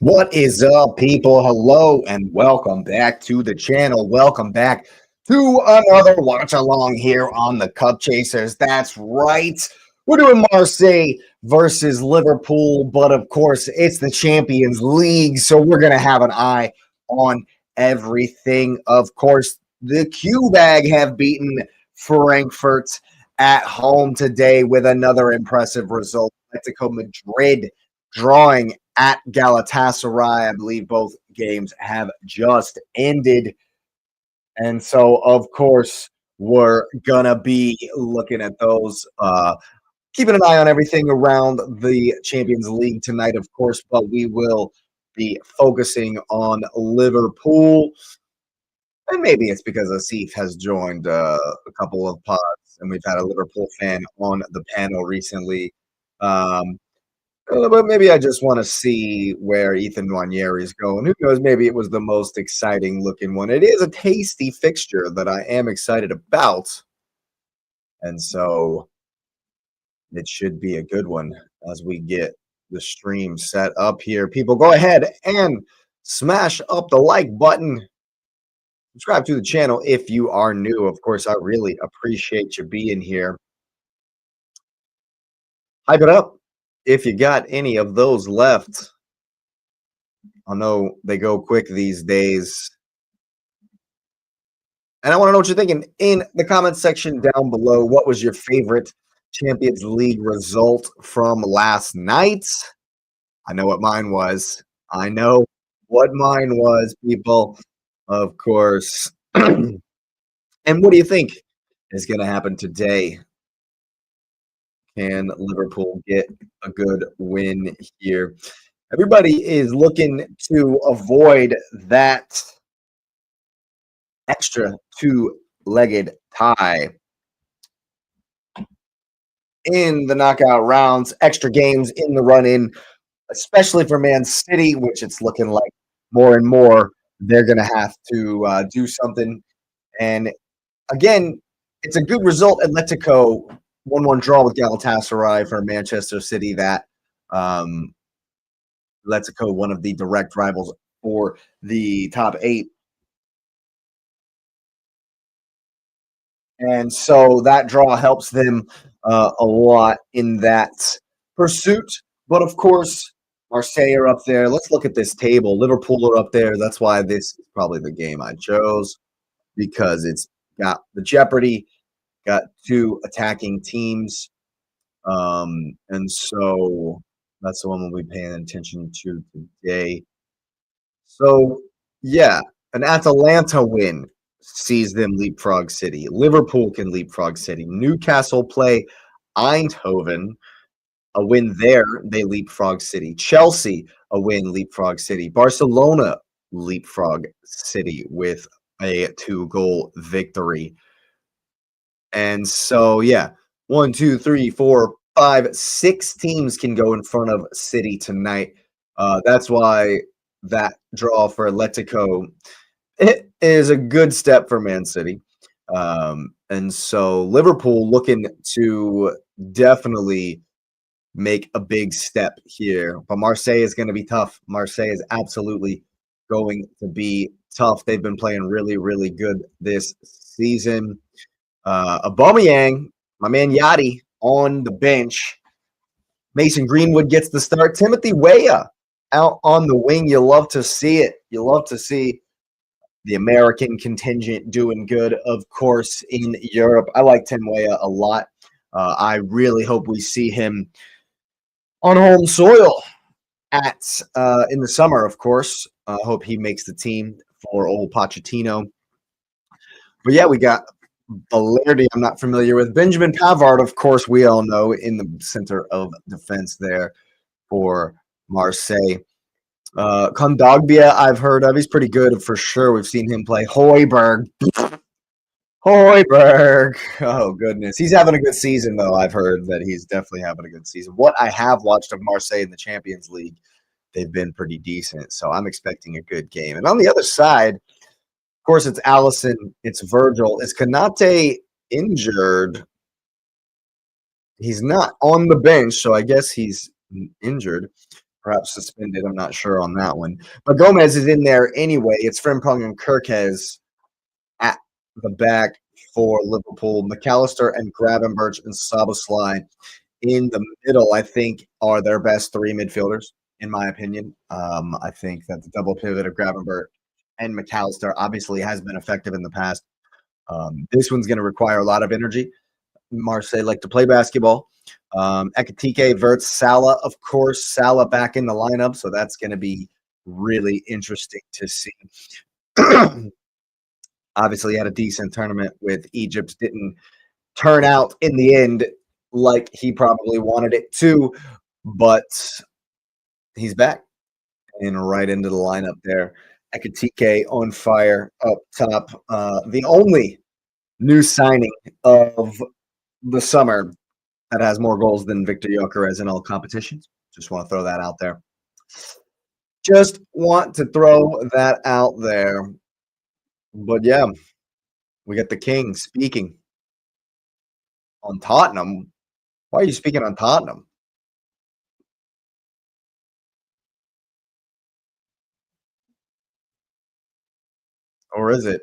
What is up, people? Hello and welcome back to the channel. Welcome back to another watch along here on the Cup Chasers. That's right. We're doing Marseille versus Liverpool, but of course, it's the Champions League, so we're going to have an eye on everything. Of course, the Q-Bag have beaten Frankfurt at home today with another impressive result. Atletico Madrid drawing at Galatasaray. I believe both games have just ended. And so, of course, we're going to be looking at those, keeping an eye on everything around the Champions League tonight, of course, but we will be focusing on Liverpool. And maybe it's because Asif has joined a couple of pods, and we've had a Liverpool fan on the panel recently. But maybe I just want to see where Ethan Nwaneri is going. Who knows? Maybe it was the most exciting looking one. It is a tasty fixture that I am excited about. And so it should be a good one as we get the stream set up here. People, go ahead and smash up the like button. Subscribe to the channel if you are new. Of course, I really appreciate you being here. Hype it up if you got any of those left. I know they go quick these days. And I want to know what you're thinking in the comment section down below. What was your favorite Champions League result from last night? I know what mine was. I know what mine was, people, of course. And what do you think is going to happen today? Can Liverpool get a good win here? Everybody is looking to avoid that extra two-legged tie in the knockout rounds, extra games in the run-in, especially for Man City, which it's looking like more and more they're going to have to do something. And again, it's a good result. Atletico 1-1 draw with Galatasaray for Manchester City. That Atletico, one of the direct rivals for the top 8. And so that draw helps them a lot in that pursuit. But of course, Marseille are up there. Let's look at this table. Liverpool are up there. That's why this is probably the game I chose, because it's got the jeopardy, got two attacking teams. And so that's the one we'll be paying attention to today. So, yeah, an Atalanta win sees them leapfrog City. Liverpool can leapfrog City. Newcastle play Eindhoven. A win there, they leapfrog City. Chelsea, a win, leapfrog City. Barcelona, leapfrog City with a 2-goal victory. And so, yeah, 1, 2, 3, 4, 5, 6 teams can go in front of City tonight. That's why that draw for Atletico, it is a good step for Man City. And so Liverpool looking to definitely make a big step here. But Marseille is going to be tough. Marseille is absolutely going to be tough. They've been playing really, really good this season. Aubameyang, my man Yachty, on the bench. Mason Greenwood gets the start. Timothy Weah out on the wing. You love to see it. You love to see the American contingent doing good, of course, in Europe. I like Tim Weah a lot. I really hope we see him on home soil at in the summer, of course. I hope he makes the team for old Pochettino. But yeah, we got Valerdi, I'm not familiar with. Benjamin Pavard, of course, we all know, in the center of defense there for Marseille. Kondogbia, I've heard of. He's pretty good for sure. We've seen him play. Højbjerg. Oh, goodness. He's having a good season, though. I've heard that he's definitely having a good season. What I have watched of Marseille in the Champions League, they've been pretty decent. So I'm expecting a good game. And on the other side, of course, it's Alisson, it's Virgil. Is Konate injured? He's not on the bench, so I guess he's injured. perhaps suspended. I'm not sure on that one. But Gomez is in there anyway. It's Frimpong and Kirkes at the back for Liverpool. McAllister and Gravenberch and Szoboszlai in the middle, I think, are their best three midfielders, in my opinion. I think that the double pivot of Gravenberch and McAllister obviously has been effective in the past. This one's going to require a lot of energy. Marseille like to play basketball. Ekitike, Wirtz, Salah, of course. Salah back in the lineup, so that's going to be really interesting to see. Obviously, had a decent tournament with Egypt. Didn't turn out in the end like he probably wanted it to, but he's back and right into the lineup there. Ekitike on fire up top. The only new signing of the summer that has more goals than Victor Gyökeres in all competitions. Just want to throw that out there. Just want to throw that out there. But yeah, we got the king speaking on Tottenham. Why are you speaking on Tottenham? Or is it?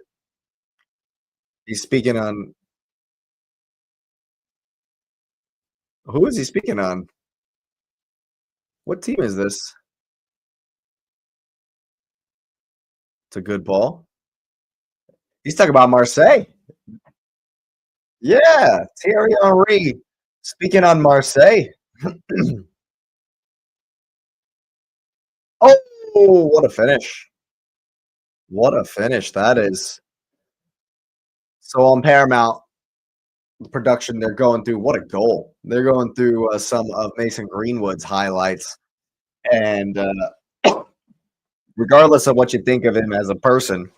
He's speaking on who is he speaking on? What team is this? It's a good ball. He's talking about Marseille. Yeah, Thierry Henry speaking on Marseille. Oh, what a finish. What a finish that is. So on Paramount, the production they're going through, what a goal. They're going through some of Mason Greenwood's highlights. And regardless of what you think of him as a person,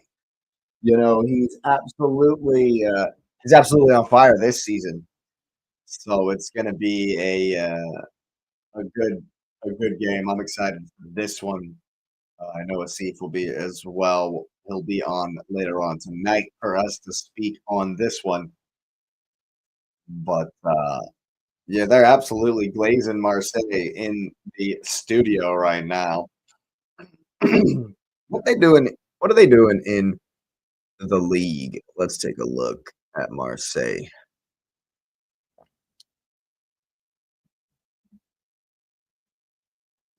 you know, he's absolutely on fire this season. So it's going to be a good game. I'm excited for this one. I know Asif will be as well. He'll be on later on tonight for us to speak on this one. But yeah, they're absolutely glazing Marseille in the studio right now. What they doing? What are they doing in the league? Let's take a look at Marseille.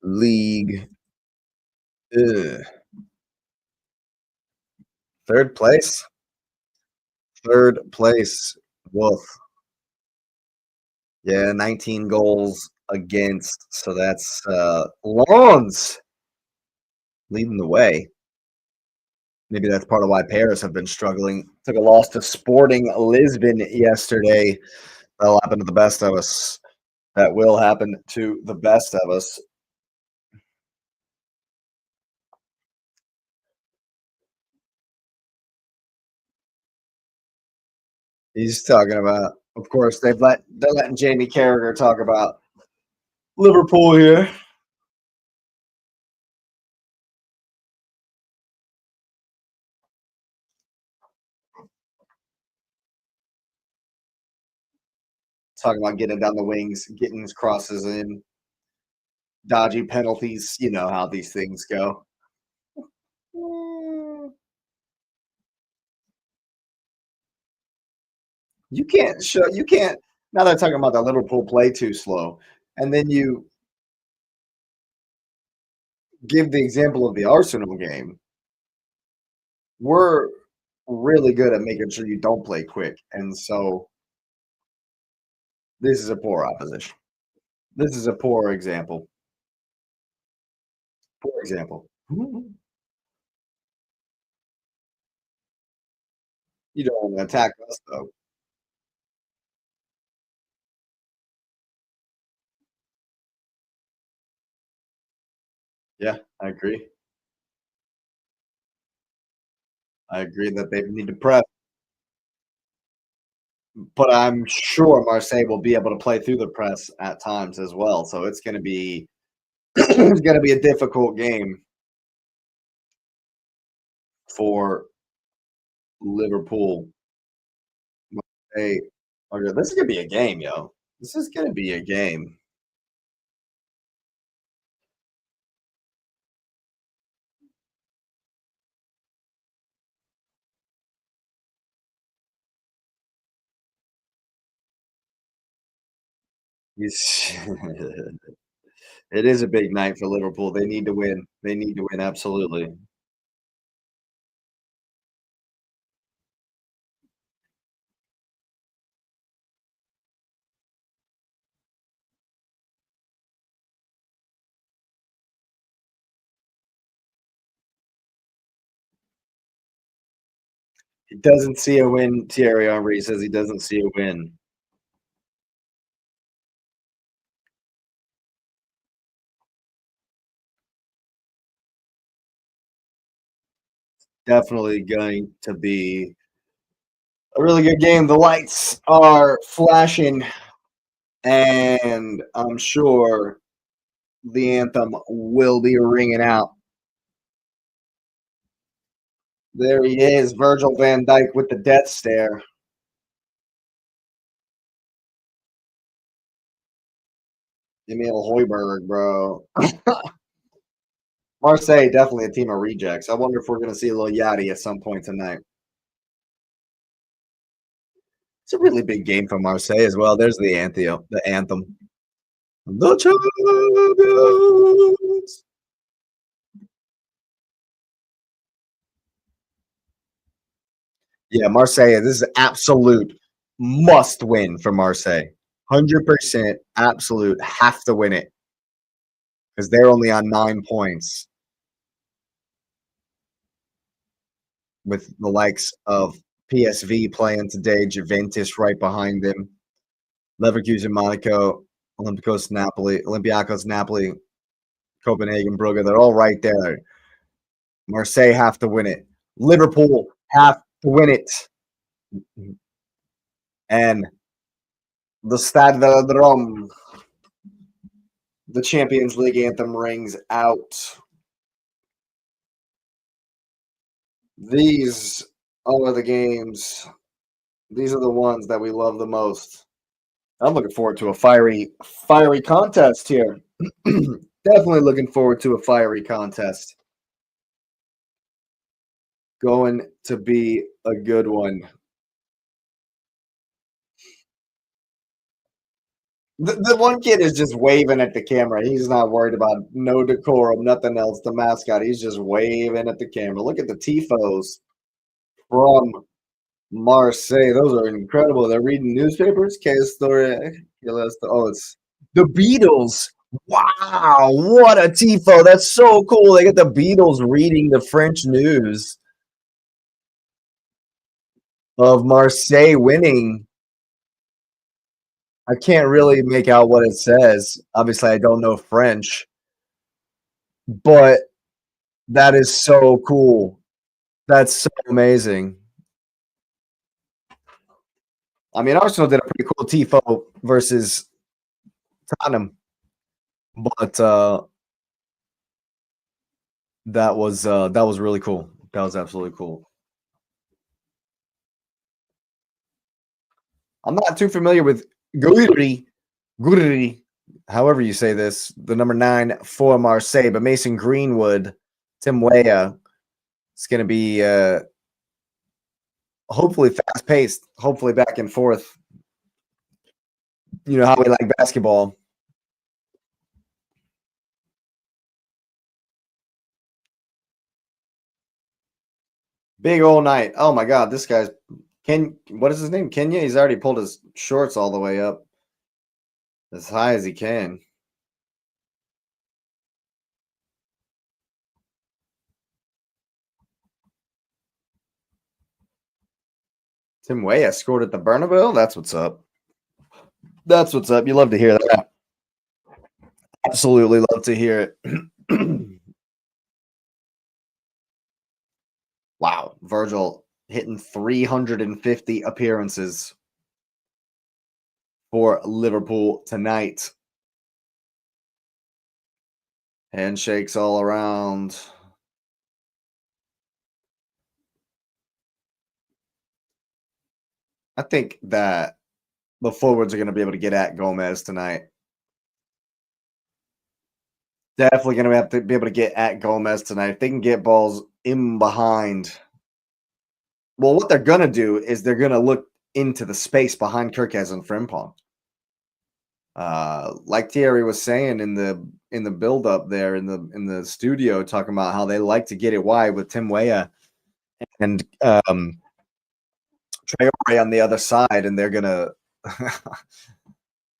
League. Ugh. Third place. Third place. Woof. Yeah, 19 goals against. So that's Lons leading the way. Maybe that's part of why Paris have been struggling. Took a loss to Sporting Lisbon yesterday. That'll happen to the best of us. That will happen to the best of us. He's talking about, of course, they're letting Jamie Carragher talk about Liverpool here. Talking about getting down the wings, getting his crosses in, dodgy penalties. You know how these things go. You can't now they're talking about the Liverpool play too slow. And then you give the example of the Arsenal game. We're really good at making sure you don't play quick. And so this is a poor opposition. This is a poor example. Poor example. You don't want to attack us though. Yeah, I agree. I agree that they need to press, but I'm sure Marseille will be able to play through the press at times as well. So it's going to be it's going to be a difficult game for Liverpool. Hey, okay, this is going to be a game, yo. This is going to be a game. He's it is a big night for Liverpool. They need to win. They need to win, absolutely. He doesn't see a win. Thierry Henry says he doesn't see a win. Definitely going to be a really good game. The lights are flashing, and I'm sure the anthem will be ringing out. There he is, Virgil van Dijk with the death stare. Emil Hoiberg, bro. Marseille, definitely a team of rejects. I wonder if we're going to see a little Yachty at some point tonight. It's a really big game for Marseille as well. There's the anthem. The anthem. The champions. Yeah, Marseille. This is an absolute must win for Marseille. 100% absolute. Have to win it because they're only on 9 points with the likes of PSV playing today, Juventus right behind them, Leverkusen, Monaco, Olympiacos, Napoli, Copenhagen, Brugge. They're all right there. Marseille have to win it. Liverpool have to win it. And the Stade Velodrome, the Champions League anthem rings out. These are the games. These are the ones that we love the most. I'm looking forward to a fiery contest here. Definitely looking forward to a fiery contest. Going to be a good one. The one kid is just waving at the camera. He's not worried about no decorum, nothing else. The mascot, he's just waving at the camera. Look at the tifos from Marseille. Those are incredible. They're reading newspapers. Oh, it's the Beatles. Wow, what a tifo. That's so cool. They get the Beatles reading the French news of Marseille winning. I can't really make out what it says. Obviously, I don't know French, but that is so cool. That's so amazing. I mean, Arsenal did a pretty cool tifo versus Tottenham, but that was really cool. That was absolutely cool. I'm not too familiar with Gurri, however you say this, the number 9 for Marseille, but Mason Greenwood, Tim Weah, it's going to be hopefully fast paced, hopefully back and forth. You know how we like basketball. Big old night. Oh my God, this guy's what is his name? Kenya? He's already pulled his shorts all the way up as high as he can. Tim Weah scored at the Bernabeu. That's what's up. That's what's up. You love to hear that. Absolutely love to hear it. Wow, Virgil hitting 350 appearances for Liverpool tonight. Handshakes all around. I think that the forwards are going to be able to get at Gomez tonight. Definitely going to have to be able to get at Gomez tonight. If they can get balls in behind. Well, what they're going to do is they're going to look into the space behind Kirkes and Frimpong. Like Thierry was saying in the build up there in the studio, talking about how they like to get it wide with Tim Weah and Traore on the other side, and they're gonna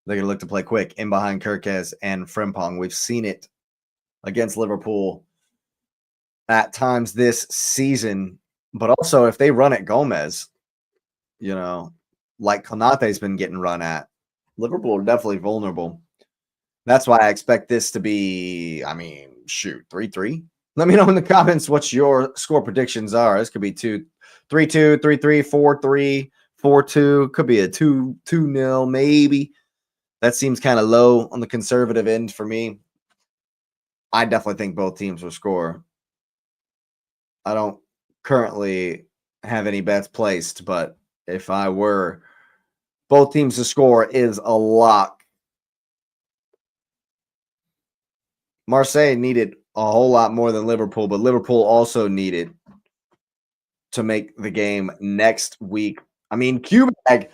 look to play quick in behind Kirkes and Frimpong. We've seen it against Liverpool at times this season, but also if they run at Gomez, like Konate's been getting run at, Liverpool are definitely vulnerable. That's why I expect this to be, 3-3. Let me know in the comments what your score predictions are. This could be 3-2, 3-3, 4-3, 4-2. Could be a 2-0 maybe. That seems kind of low on the conservative end for me. I definitely think both teams will score. I don't currently have any bets placed, but if I were, both teams to score is a lock. Marseille needed a whole lot more than Liverpool, but Liverpool also needed to make the game next week. I mean, Q-Bag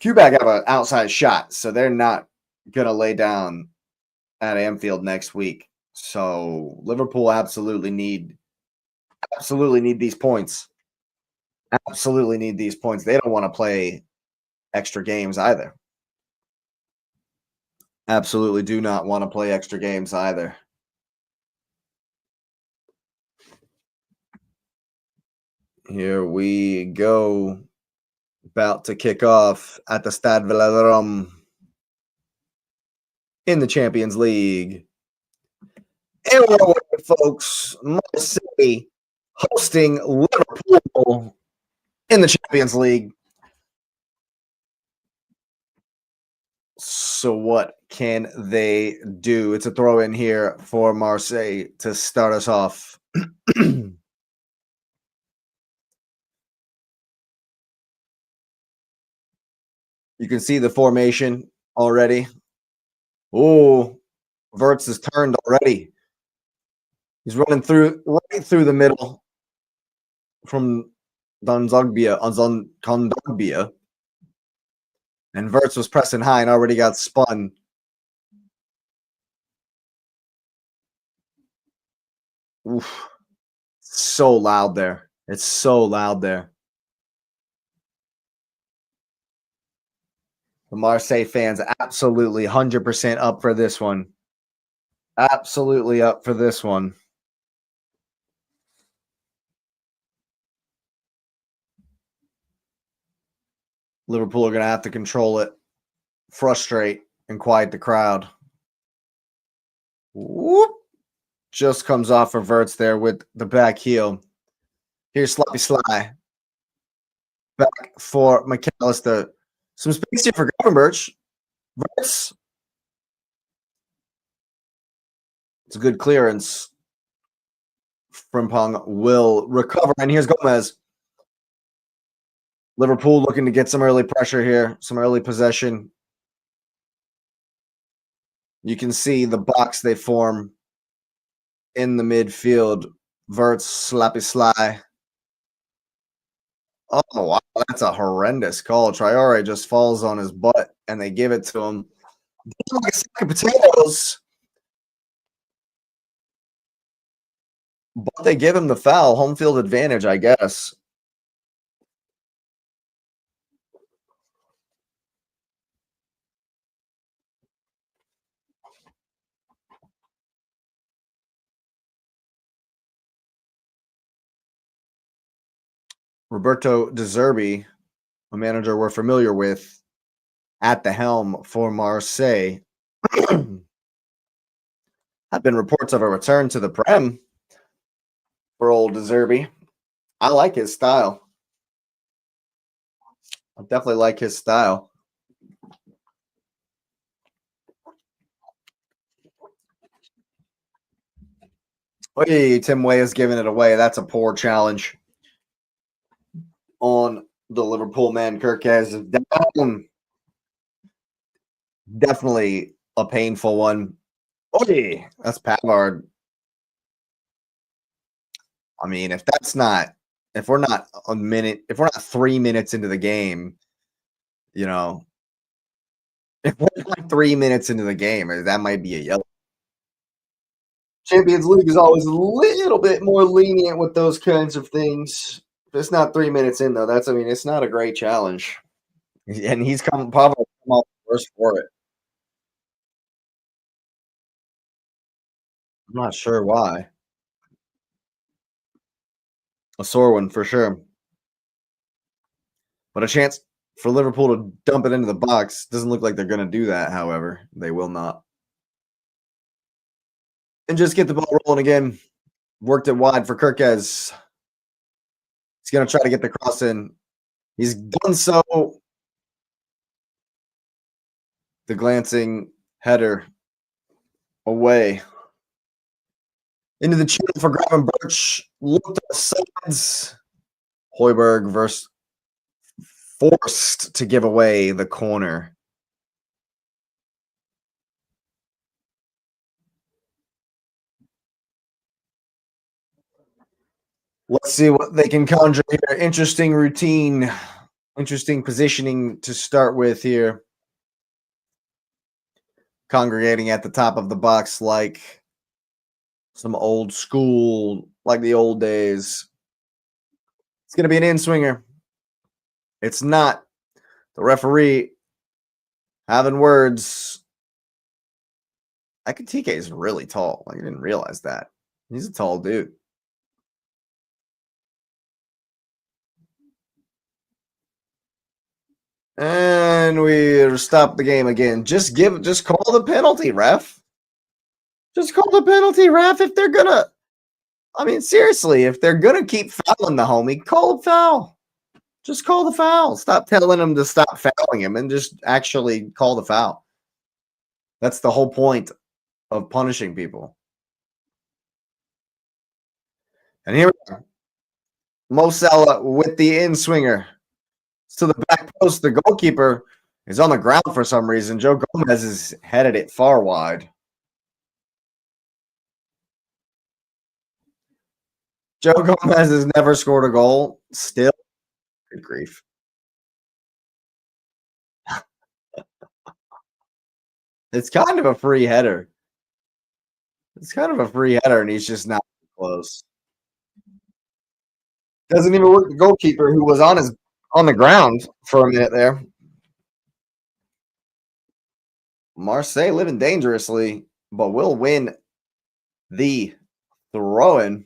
have an outside shot, so they're not going to lay down at Anfield next week. So Liverpool absolutely need these points. Absolutely need these points. They don't want to play extra games either. Absolutely do not want to play extra games either. Here we go. About to kick off at the Stade Vélodrome in the Champions League. And we're away, folks. Marseille hosting Liverpool in the Champions League. So what can they do? It's a throw in here for Marseille to start us off. You can see the formation already. Oh, Wirtz is turned already. He's running right through the middle from Kondogbia. And Wirtz was pressing high and already got spun. Oof. So loud there. It's so loud there. The Marseille fans absolutely 100% up for this one. Absolutely up for this one. Liverpool are going to have to control it, frustrate, and quiet the crowd. Whoop. Just comes off for Wirtz there with the back heel. Here's Sloppy Sly. Back for McAllister. Some space here for Gravenberch. Wirtz. It's a good clearance. Frimpong will recover. And here's Gomez. Liverpool looking to get some early pressure here, some early possession. You can see the box they form in the midfield. Wirtz, Sloppy Sly. Oh, wow, that's a horrendous call. Traore just falls on his butt, and they give it to him. Like a sack of potatoes. But they give him the foul. Home field advantage, I guess. Roberto De Zerbi, a manager we're familiar with, at the helm for Marseille. Have been reports of a return to the Prem for old De Zerbi. I like his style. I definitely like his style. Hey, Tim Way is giving it away. That's a poor challenge on the Liverpool man. Kirkes is down. Definitely a painful one. Oy, that's Pavard. I mean, if we're not 3 minutes into the game, If we're like 3 minutes into the game, that might be a yellow. Champions League is always a little bit more lenient with those kinds of things. If it's not 3 minutes in, though, it's not a great challenge. And he's probably come off worse for it. I'm not sure why. A sore one for sure. But a chance for Liverpool to dump it into the box. Doesn't look like they're going to do that, however. They will not. And just get the ball rolling again. Worked it wide for Kirkez. He's going to try to get the cross in. He's done so. The glancing header away. Into the channel for Graven Birch. Looked at sides. Højbjerg versus forced to give away the corner. Let's see what they can conjure here. Interesting routine. Interesting positioning to start with here. Congregating at the top of the box like some old school, like the old days. It's going to be an in-swinger. It's not. The referee having words. Ekitike is really tall. I didn't realize that. He's a tall dude. And we stop the game again. Just call the penalty, ref. Just call the penalty, ref. If they're gonna, seriously, if they're gonna keep fouling the homie, call a foul. Just call the foul. Stop telling him to stop fouling him and just actually call the foul. That's the whole point of punishing people. And here we are. Mo Salah with the in-swinger. To the back post, the goalkeeper is on the ground for some reason. Joe Gomez has headed it far wide. Joe Gomez has never scored a goal. Still, good grief. It's kind of a free header. And he's just not close. Doesn't even work the goalkeeper who was on the ground for a minute there. Marseille living dangerously, but will win the throw-in.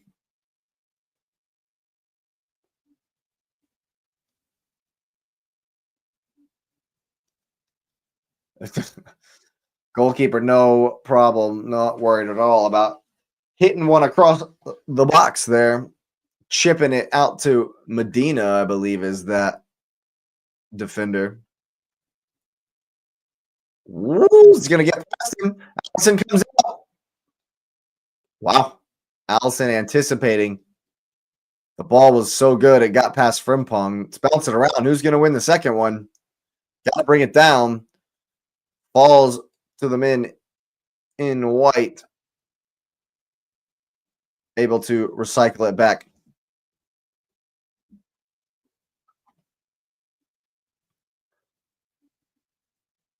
Goalkeeper, no problem. Not worried at all about hitting one across the box there. Chipping it out to Medina, I believe, is that defender. Woo, he's going to get past him. Allison comes out. Wow. Allison anticipating. The ball was so good, it got past Frimpong. It's bouncing around. Who's going to win the second one? Got to bring it down. Falls to the men in white. Able to recycle it back.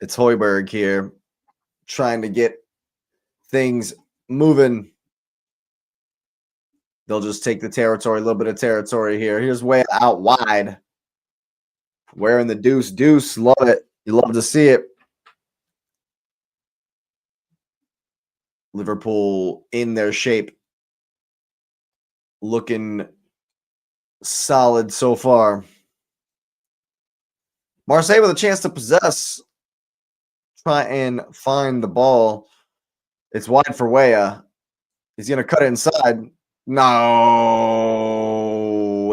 It's Højbjerg here trying to get things moving. They'll just take the territory, a little bit of territory here. Here's way out wide. Wearing the deuce. Love it. You love to see it. Liverpool in their shape. Looking solid so far. Marseille with a chance to possess. Try and find the ball. It's wide for Weah. He's going to cut it inside. No,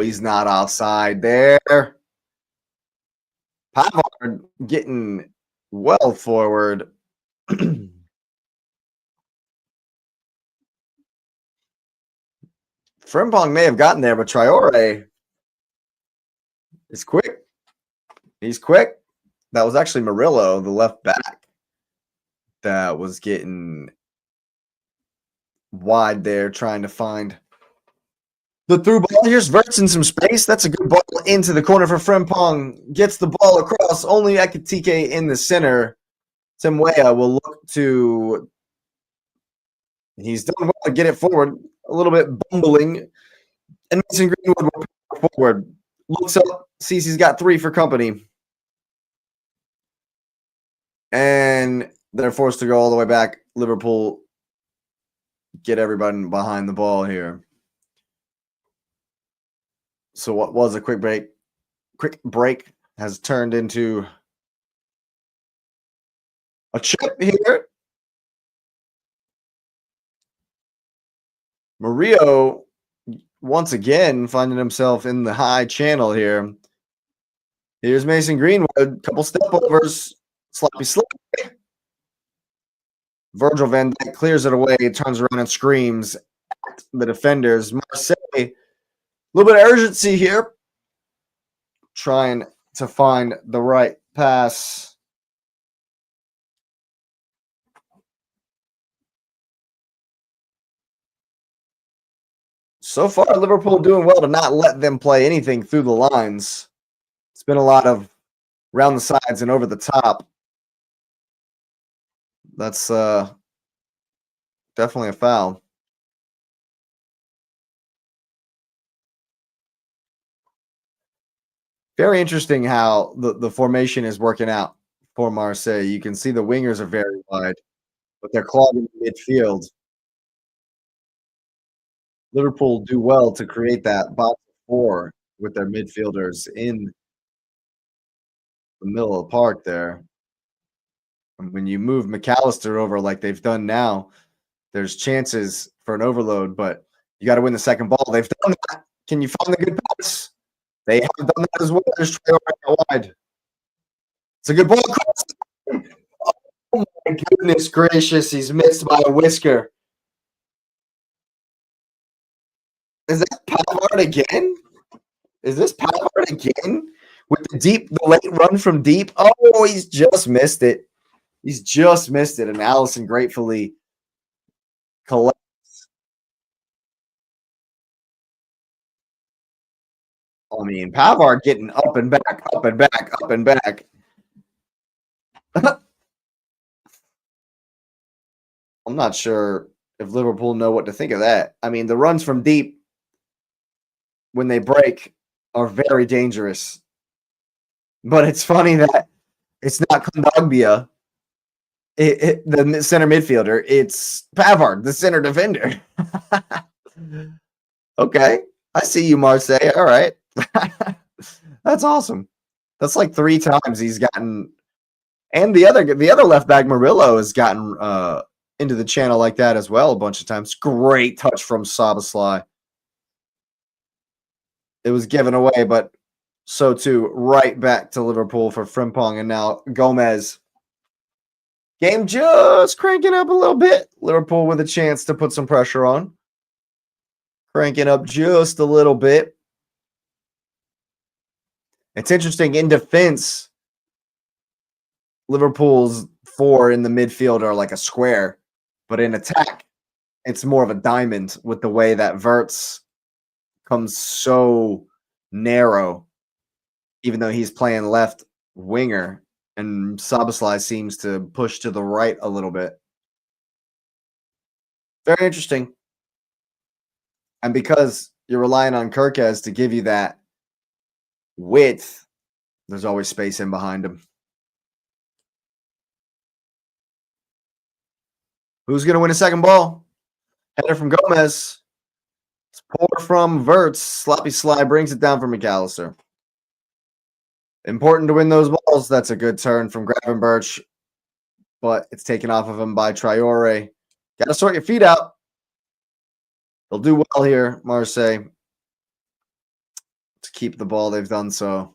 he's not offside there. Pavard getting well forward. Frimpong may have gotten there, but Traore is quick. He's quick. That was actually Murillo, the left back, that was getting wide there, trying to find the through ball. Here's Wirtz in some space. That's a good ball into the corner for Frimpong. Gets the ball across. Only Ekitike in the center. Tim Weah will look to. He's done well to get it forward. A little bit bumbling. And Mason Greenwood will forward. Looks up, sees he's got 3 for company. And they're forced to go all the way back. Liverpool get everybody behind the ball here. So what was a quick break has turned into a chip here. Murillo once again finding himself in the high channel here. Here's Mason Greenwood, couple step overs, sloppy slip. Virgil van Dijk clears it away, turns around and screams at the defenders. Marseille, a little bit of urgency here, trying to find the right pass. So far, Liverpool doing well to not let them play anything through the lines. It's been a lot of round the sides and over the top. That's definitely a foul. Very interesting how the formation is working out for Marseille. You can see the wingers are very wide, but they're clogging the midfield. Liverpool do well to create that box of 4 with their midfielders in the middle of the park there. And when you move McAllister over like they've done now, there's chances for an overload, but you got to win the second ball. They've done that. Can you find the good pass? They have done that as well. There's Traore wide. It's a good ball. Oh my goodness gracious! He's missed by a whisker. Is that Pavard again? Is this Pavard again? With the late run from deep? Oh, he's just missed it. He's just missed it. And Allison gratefully collects. I mean, Pavard getting up and back, up and back, up and back. I'm not sure if Liverpool know what to think of that. I mean, the runs from deep, when they break, are very dangerous. But it's funny that it's not Kondogbia, the center midfielder. It's Pavard, the center defender. Okay. I see you, Marseille. All right. That's awesome. That's like 3 times he's gotten, and the other left back Murillo has gotten into the channel like that as well a bunch of times. Great touch from Szoboszlai. It was given away, but so too right back to Liverpool for Frimpong, and now Gomez. Game just cranking up a little bit. Liverpool with a chance to put some pressure on. Cranking up just a little bit. It's interesting, in defense, Liverpool's 4 in the midfield are like a square, but in attack, it's more of a diamond with the way that Wirtz comes so narrow, even though he's playing left winger, and Szoboszlai seems to push to the right a little bit. Very interesting. And because you're relying on Kirkes to give you that width, there's always space in behind him. Who's going to win a second ball? Header from Gomez. It's poor from Wirtz. Sloppy slide brings it down for McAllister. Important to win those balls. That's a good turn from Gravenberch, but it's taken off of him by Traore. Got to sort your feet out. They'll do well here, Marseille, to keep the ball. They've done so.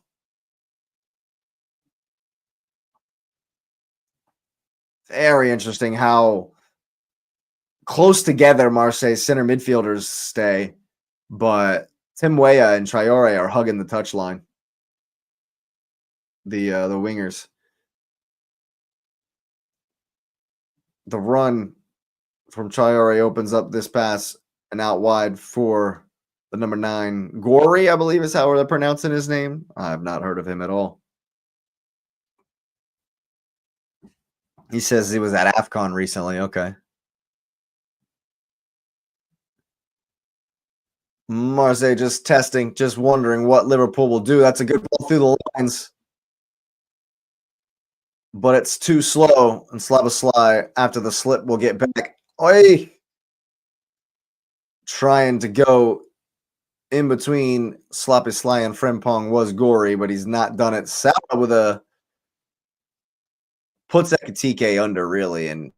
Very interesting how close together Marseille's center midfielders stay, but Tim Weah and Traore are hugging the touchline. The wingers. The run from Traore opens up this pass and out wide for the number 9. Gori, I believe is how they're pronouncing his name. I have not heard of him at all. He says he was at AFCON recently. Okay. Marseille just testing, just wondering what Liverpool will do. That's a good ball through the lines. But it's too slow. And Slavosly, after the slip, will get back. Oi! Trying to go in between Sloppy Sly and Frimpong was gory, but he's not done it. Salah with a puts Ekitike under, really, and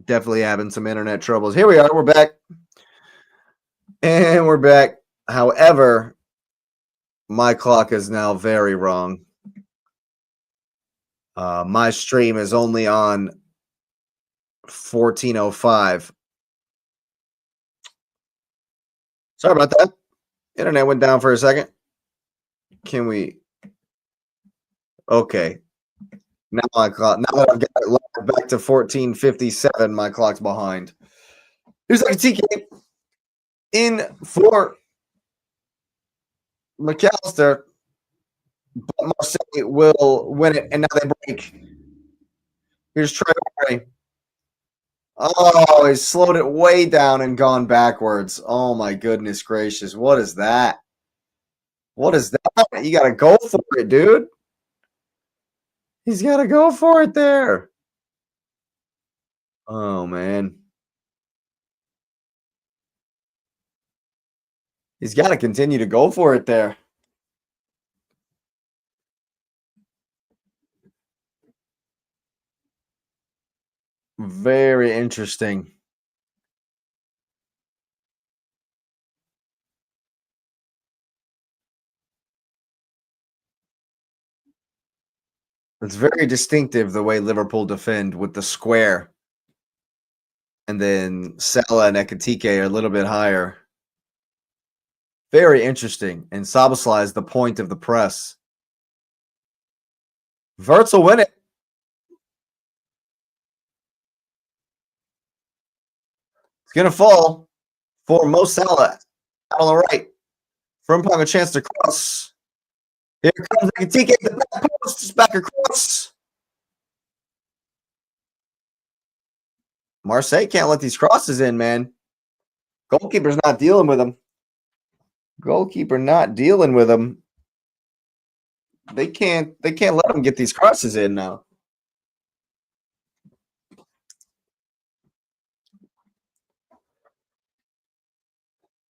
definitely having some internet troubles. Here we are. We're back. And we're back. However, my clock is now very wrong. My stream is only on 14:05. Sorry about that. Internet went down for a second. Can we? Okay. Now my clock. Now that I've got it locked back to 14:57, my clock's behind. Here's like a TK in for McAllister, but Marseille will win it, and now they break. Here's Traore. Oh, he slowed it way down and gone backwards. Oh my goodness gracious. What is that? What is that? You gotta go for it, dude. He's gotta go for it there. Oh man. He's gotta continue to go for it there. Very interesting. It's very distinctive the way Liverpool defend with the square. And then Salah and Ekitike are a little bit higher. Very interesting. And Szoboszlai is the point of the press. Wirtz will win it. It's going to fall for Mo Salah out on the right. Frimpong a chance to cross. Here comes Ekitike at the back post. It's back across. Marseille can't let these crosses in, man. Goalkeeper's not dealing with them. Goalkeeper not dealing with them. They can't let them get these crosses in now.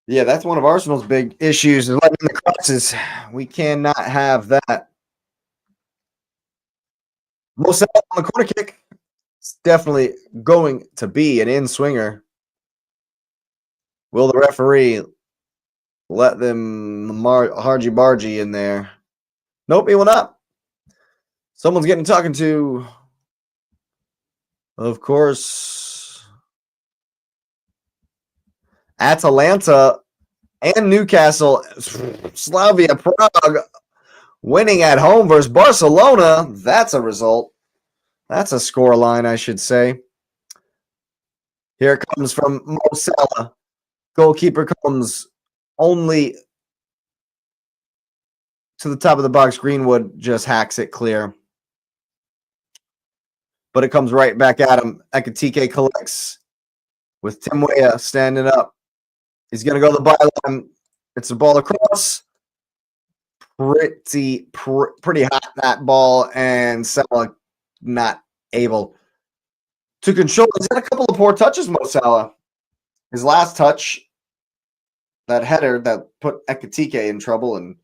Yeah, that's one of Arsenal's big issues is letting the crosses. We cannot have that. Mo Salah on the corner kick. It's definitely going to be an in-swinger. Will the referee let them hargy-bargy in there? Nope, he will not. Someone's getting talking to, of course, Atalanta and Newcastle. Slavia Prague winning at home versus Barcelona. That's a result. That's a score line, I should say. Here it comes from Mo Salah. Goalkeeper comes only to the top of the box. Greenwood just hacks it clear. But it comes right back at him. Ekitike collects with Tim Weah standing up. He's going to go to the byline. It's a ball across. Pretty hot, that ball. And Salah not able to control. He's had a couple of poor touches, Mo Salah. His last touch that header that put Ekitike in trouble, and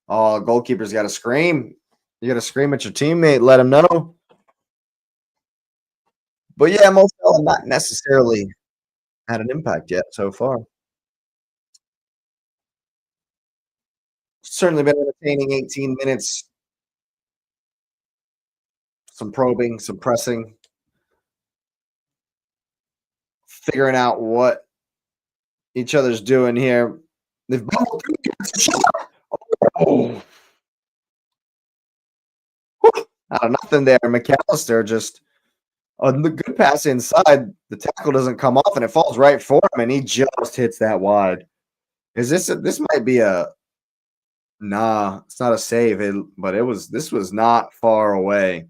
goalkeeper's got to scream. You got to scream at your teammate, let him know. But yeah, Mo Salah not necessarily had an impact yet so far. Certainly been entertaining 18 minutes. Some probing, some pressing, figuring out what each other's doing here. They've bubbled through. Oh. Out of nothing there. McAllister just a good pass inside. The tackle doesn't come off, and it falls right for him, and he just hits that wide. This might be a nah? It's not a save, but this was not far away.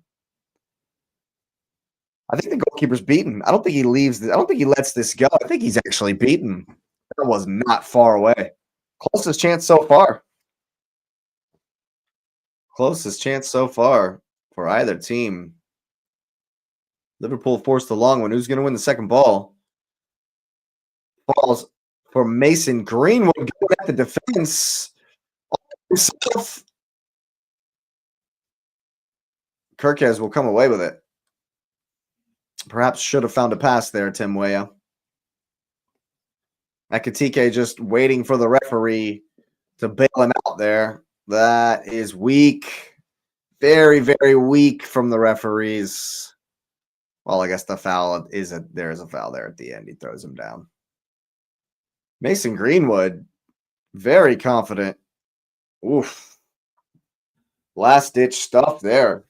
I think the goalkeeper's beaten. I don't think he leaves. I don't think he lets this go. I think he's actually beaten. That was not far away. Closest chance so far. Closest chance so far for either team. Liverpool forced the long one. Who's going to win the second ball? Falls for Mason Greenwood going at the defense. Kirkes will come away with it. Perhaps should have found a pass there, Tim Weah. Ekitike just waiting for the referee to bail him out there. That is weak. Very, very weak from the referees. Well, I guess the foul there is a foul there at the end. He throws him down. Mason Greenwood, very confident. Oof. Last-ditch stuff there.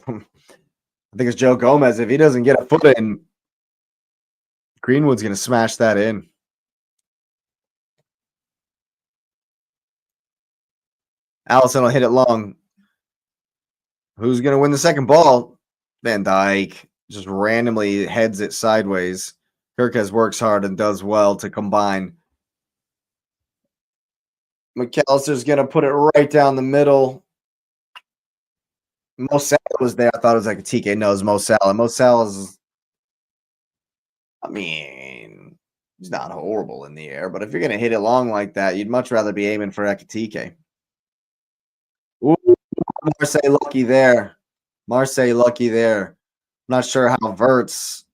I think it's Joe Gomez. If he doesn't get a foot in, Greenwood's going to smash that in. Allison will hit it long. Who's going to win the second ball? Van Dijk just randomly heads it sideways. Kirkes works hard and does well to combine. McAllister's going to put it right down the middle. Mo Salah was there. I thought it was like a TK. No, it's Mo Salah. Mo Salah's, I mean, he's not horrible in the air, but if you're going to hit it long like that, you'd much rather be aiming for Ekitike. Ooh, Marseille lucky there. Marseille lucky there. I'm not sure how Wirtz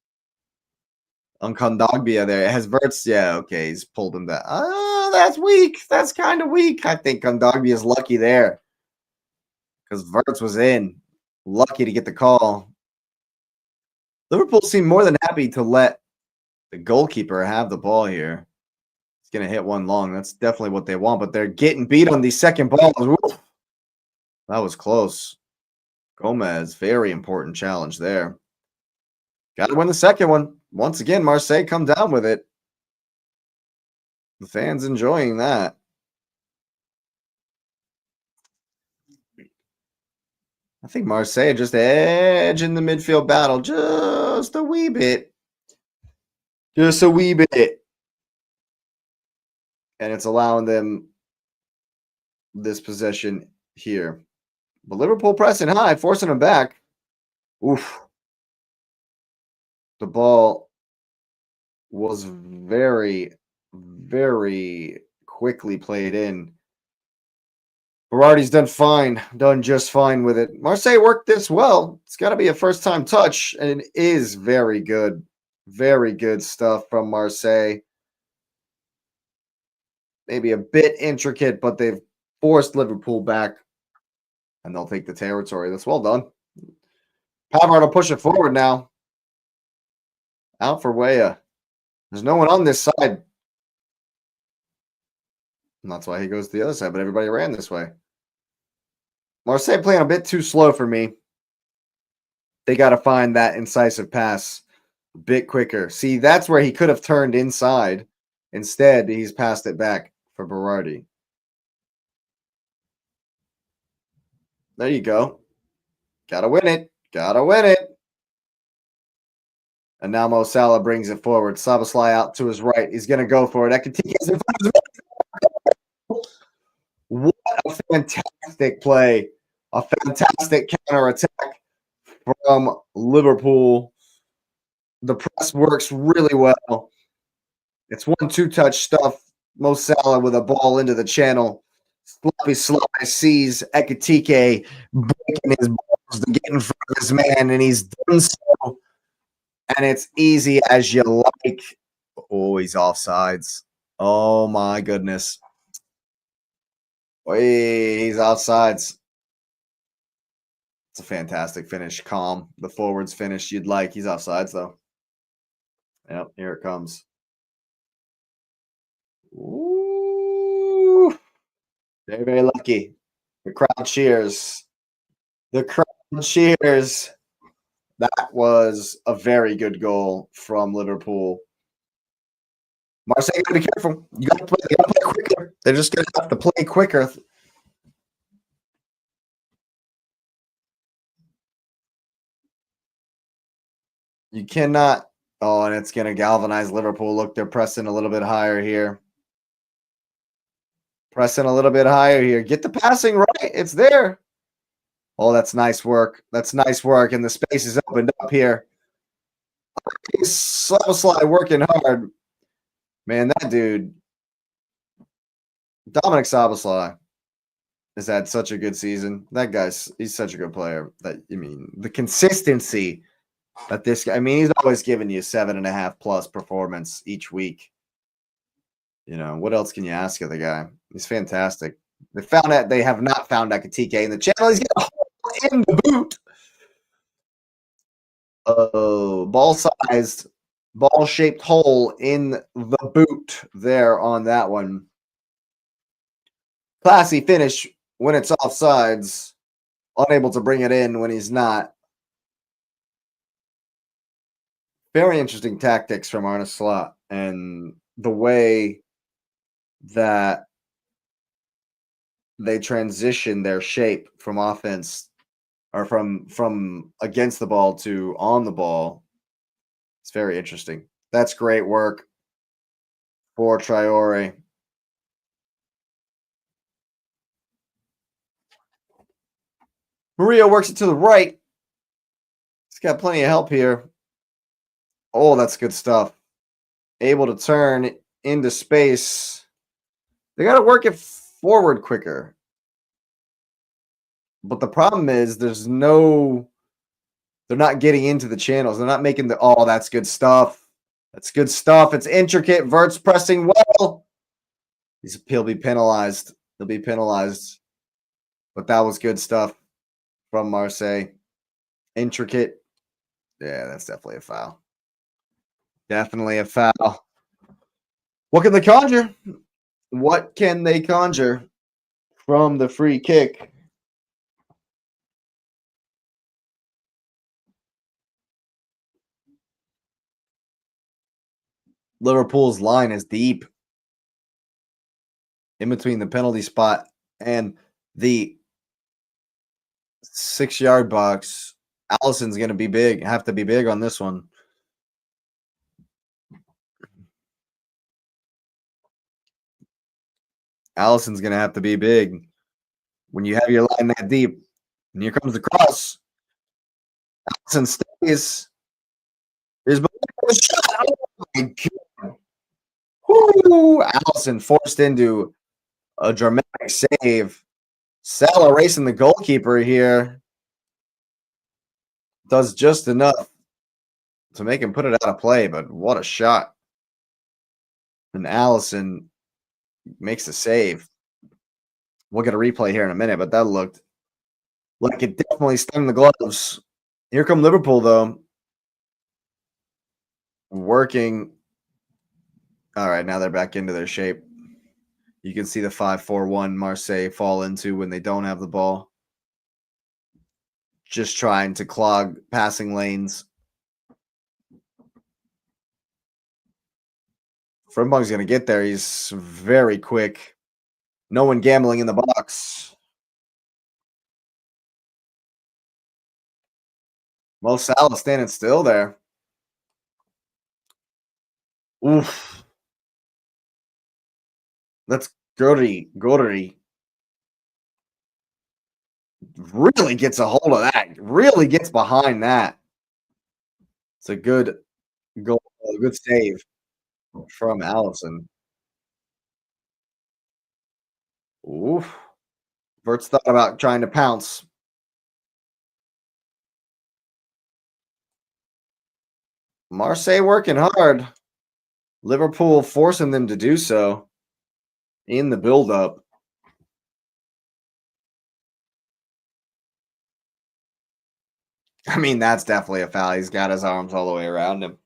on Kondogbia there. It has Wirtz. Yeah, okay. He's pulled him down. Oh, that's weak. That's kind of weak. I think Kondogbia is lucky there because Wirtz was in. Lucky to get the call. Liverpool seem more than happy to let the goalkeeper have the ball here. He's going to hit one long. That's definitely what they want, but they're getting beat on these second balls. Oof. That was close. Gomez, very important challenge there. Got to win the second one. Once again, Marseille come down with it. The fans enjoying that. I think Marseille just edging the midfield battle just a wee bit. Just a wee bit. And it's allowing them this possession here. But Liverpool pressing high, forcing them back. Oof. The ball was very, very quickly played in. Berardi's done just fine with it. Marseille worked this well. It's got to be a first-time touch, and it is very good. Very good stuff from Marseille. Maybe a bit intricate, but they've forced Liverpool back, and they'll take the territory. That's well done. Pavard will push it forward now. Out for Weah. There's no one on this side. And that's why he goes to the other side, but everybody ran this way. Marseille playing a bit too slow for me. They got to find that incisive pass a bit quicker. See, that's where he could have turned inside. Instead, he's passed it back for Berardi. There you go. Got to win it. Got to win it. And now Mo Salah brings it forward. Szoboszlai out to his right. He's going to go for it. Ekitike's in front of his. What a fantastic play. A fantastic counterattack from Liverpool. The press works really well. It's 1-2 touch stuff. Mo Salah with a ball into the channel. Sloppy Sly sees Ekitike breaking his balls to get in front of his man, and he's done so. And it's easy as you like. Oh, he's offsides. Oh, my goodness. He's offsides. It's a fantastic finish. Calm. The forwards finish you'd like. He's offsides, though. Yep, here it comes. Ooh. Very, very lucky. The crowd cheers. The crowd cheers. That was a very good goal from Liverpool. Marseille, gotta be careful. You gotta play quicker. They're just gonna have to play quicker. You cannot. Oh, and it's gonna galvanize Liverpool. Look, they're pressing a little bit higher here. Pressing a little bit higher here. Get the passing right. It's there. Oh, that's nice work. That's nice work. And the space is opened up here. Slide working hard. Man, that dude, Dominic Szoboszlai, has had such a good season. That he's such a good player. The consistency that this guy, he's always giving you 7.5 plus performance each week. What else can you ask of the guy? He's fantastic. They have not found Ekitike in the channel. He's got a hole in the boot. Oh, ball-sized, ball-shaped hole in the boot there on that one. Classy finish when it's offsides. Unable to bring it in when he's not. Very interesting tactics from Arne Slot, and the way that they transition their shape from offense or from against the ball to on the ball. It's very interesting. That's great work for Traore. Maria works it to the right. He's got plenty of help here. Oh, that's good stuff. Able to turn into space. They got to work it forward quicker. But the problem is they're not getting into the channels. They're not making oh, that's good stuff. That's good stuff. It's intricate. Wirtz pressing well. He'll be penalized. He'll be penalized. But that was good stuff from Marseille. Intricate. Yeah, that's definitely a foul. Definitely a foul. What can they conjure? What can they conjure from the free kick? Liverpool's line is deep in between the penalty spot and the 6-yard box. Allison's going to have to be big on this one. Allison's going to have to be big when you have your line that deep. And here comes the cross. Allison stays. There's a shot. Oh my God. Woo! Allison forced into a dramatic save. Salah racing the goalkeeper here. Does just enough to make him put it out of play, but what a shot. And Allison makes the save. We'll get a replay here in a minute, but that looked like it definitely stung the gloves. Here come Liverpool, though. Working. All right, now they're back into their shape. You can see the 5-4-1 Marseille fall into when they don't have the ball. Just trying to clog passing lanes. Frimpong's going to get there. He's very quick. No one gambling in the box. Mo Salah standing still there. Oof. That's Godry. Really gets a hold of that. Really gets behind that. It's a good goal, a good save from Allison. Oof. Wirtz thought about trying to pounce. Marseille working hard. Liverpool forcing them to do so in the build-up. I mean, that's definitely a foul. He's got his arms all the way around him.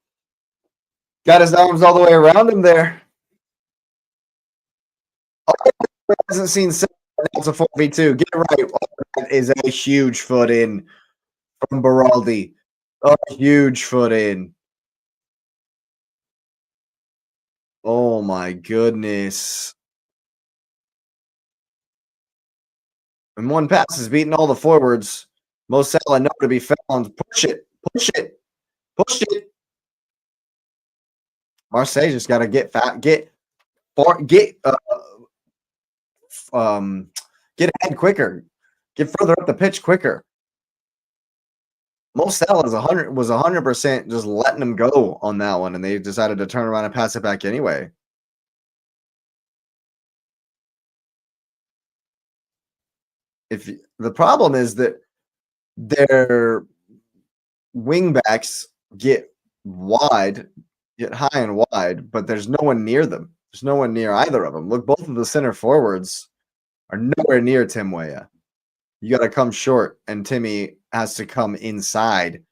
Got his arms all the way around him there. Oh, hasn't seen it's a 4v2. Get it right. Oh, that is a huge foot in from Beraldi. A huge foot in. Oh my goodness. And one pass is beating all the forwards. Mo Salah nowhere to be found. Push it. Push it. Push it. Marseille just got to get fat. Get ahead quicker. Get further up the pitch quicker. Mo Salah was 100% just letting them go on that one, and they decided to turn around and pass it back anyway. If the problem is that their wingbacks get wide, get high and wide, but there's no one near them. There's no one near either of them. Look, both of the center forwards are nowhere near Tim Weah. You got to come short, and Timmy has to come inside.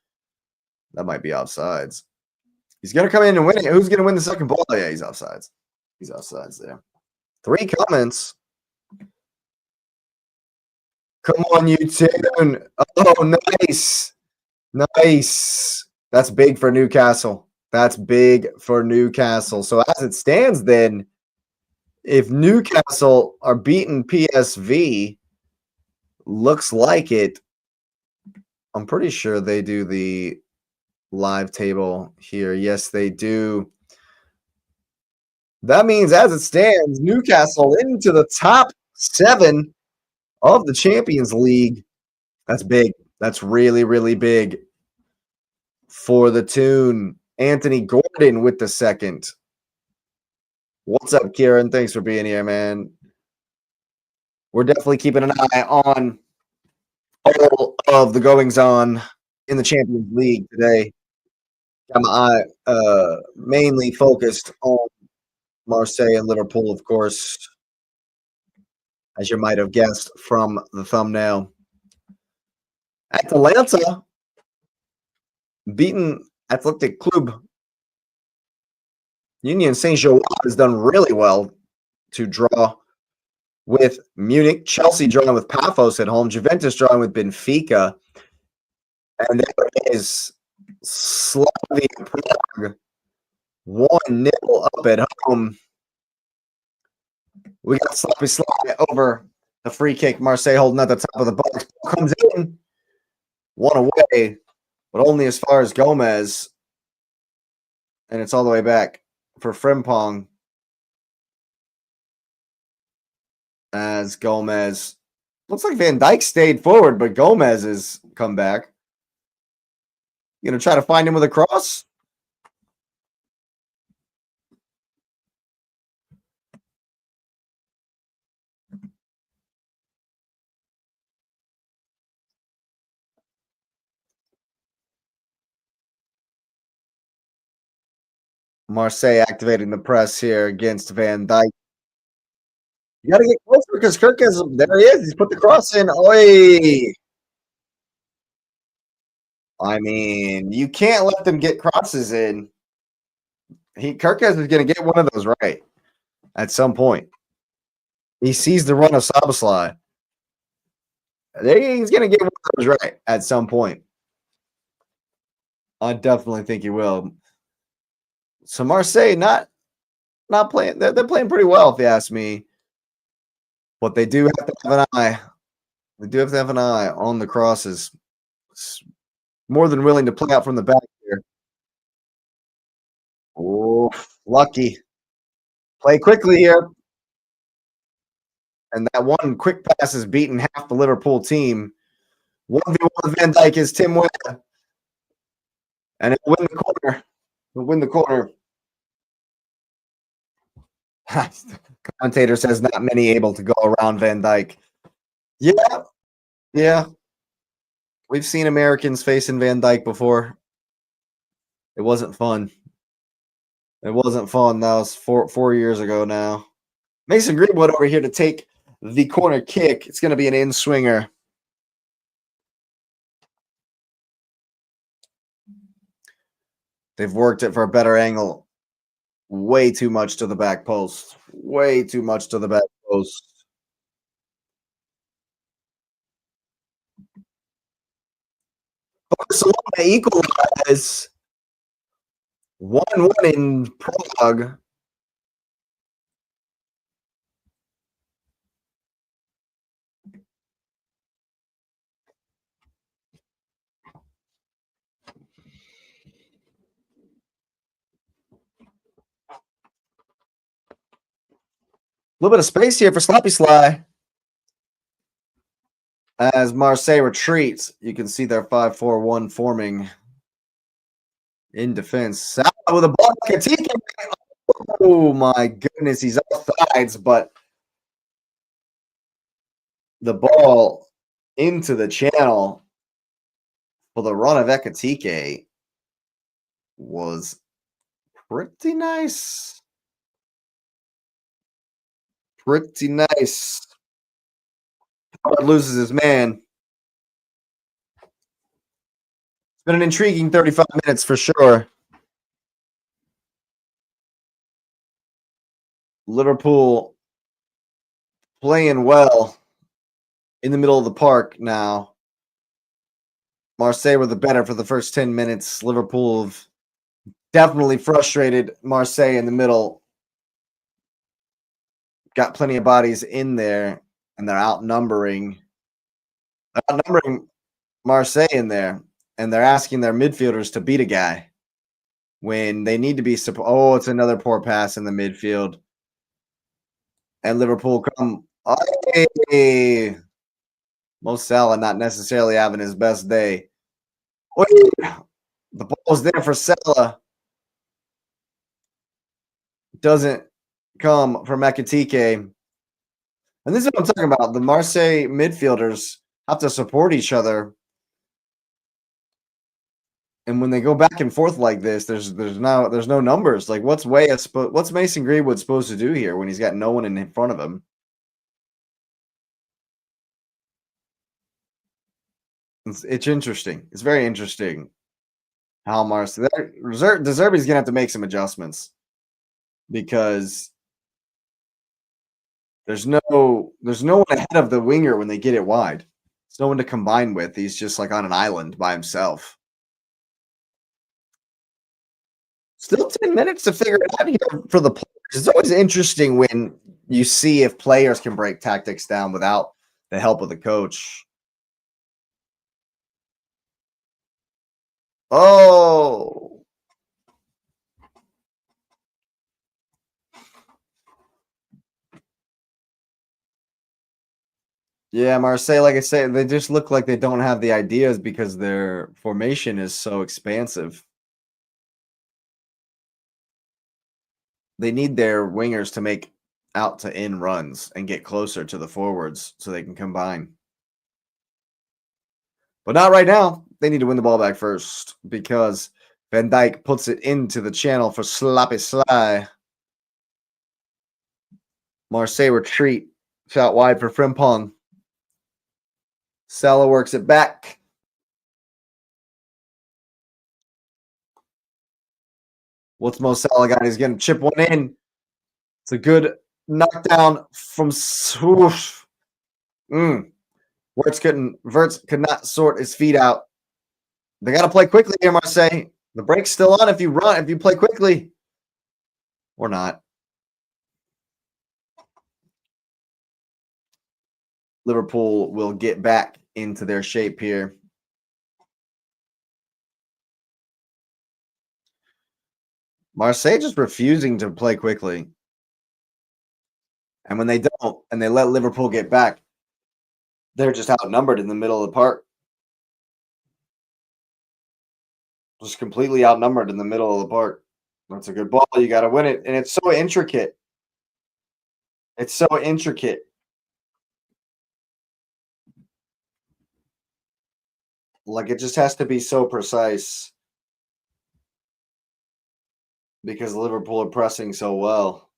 That might be offsides. He's going to come in and win it. Who's going to win the second ball? Yeah, he's offsides. He's offsides there. 3 comments. Come on, you tune. Oh, nice. Nice. That's big for Newcastle. That's big for Newcastle. So as it stands then, if Newcastle are beating PSV, looks like it. I'm pretty sure they do the live table here. Yes, they do. That means as it stands, Newcastle into the top 7 of the Champions League. That's big. That's really, really big for the tune. Anthony Gordon with the second. What's up, Kieran? Thanks for being here, man. We're definitely keeping an eye on all of the goings-on in the Champions League today. Got my eye mainly focused on Marseille and Liverpool, of course, as you might have guessed from the thumbnail. Atalanta beaten Athletic Club. Union Saint-Gilloise has done really well to draw with Munich. Chelsea drawing with Paphos at home. Juventus drawing with Benfica. And there is Slavia Prague 1-0 up at home. We got Sloppy Slide over the free kick. Marseille holding at the top of the box. Comes in. 1 away, but only as far as Gomez. And it's all the way back for Frimpong. As Gomez. Looks like Van Dijk stayed forward, but Gomez has come back. You going to try to find him with a cross? Marseille activating the press here against Van Dijk. You got to get closer because Kirk is there. He is. He's put the cross in. Oi! I mean, you can't let them get crosses in. Kirkes is going to get one of those right at some point. He sees the run of Szoboszlai. He's going to get one of those right at some point. I definitely think he will. So Marseille not playing. They're playing pretty well, if you ask me. But they do have to have an eye. They do have to have an eye on the crosses. It's more than willing to play out from the back here. Oh, lucky. Play quickly here. And that one quick pass has beaten half the Liverpool team. 1v1 with Van Dijk is Tim Weah. And he'll win the corner. He'll win the corner. Commentator says not many able to go around Van Dijk. Yeah, yeah. We've seen Americans facing Van Dijk before. It wasn't fun. It wasn't fun. That was 4 years ago now. Mason Greenwood over here to take the corner kick. It's going to be an in-swinger. They've worked it for a better angle. Way too much to the back post. Way too much to the back post. Barcelona equalize 1-1 in Prague. A little bit of space here for Sloppy Sly. As Marseille retreats, you can see their 5-4-1 forming in defense. Salah with a ball. Oh my goodness, he's off sides, but the ball into the channel for the run of Ekatike was pretty nice. Pretty nice. Howard loses his man. It's been an intriguing 35 minutes for sure. Liverpool playing well in the middle of the park now. Marseille were the better for the first 10 minutes. Liverpool have definitely frustrated Marseille in the middle. Got plenty of bodies in there, and they're outnumbering Marseille in there, and they're asking their midfielders to beat a guy when they need to be. Oh, it's another poor pass in the midfield. And Liverpool come. Hey, Mo Salah not necessarily having his best day. Wait, the ball's there for Salah. Doesn't come from Ekatike. And this is what I'm talking about. The Marseille midfielders have to support each other. And when they go back and forth like this, there's no numbers. Like what's Mason Greenwood supposed to do here when he's got no one in front of him? It's interesting. It's very interesting how Marseille De Zerbi's gonna have to make some adjustments because there's no one ahead of the winger when they get it wide. There's no one to combine with. He's just like on an island by himself. Still 10 minutes to figure it out here for the players. It's always interesting when you see if players can break tactics down without the help of the coach. Oh. Yeah, Marseille, like I said, they just look like they don't have the ideas because their formation is so expansive. They need their wingers to make out to in runs and get closer to the forwards so they can combine. But not right now. They need to win the ball back first because Van Dijk puts it into the channel for Sloppy Sly. Marseille retreat. Shot wide for Frimpong. Salah works it back. What's Mo Salah got? He's going to chip one in. It's a good knockdown from Swoosh. Wirtz could not sort his feet out. They got to play quickly here, Marseille. The break's still on if you play quickly. Or not. Liverpool will get back into their shape here. Marseille just refusing to play quickly. And when they don't, and they let Liverpool get back, they're just outnumbered in the middle of the park. Just completely outnumbered in the middle of the park. That's a good ball. You got to win it. And it's so intricate. It's so intricate. Like, it just has to be so precise because Liverpool are pressing so well.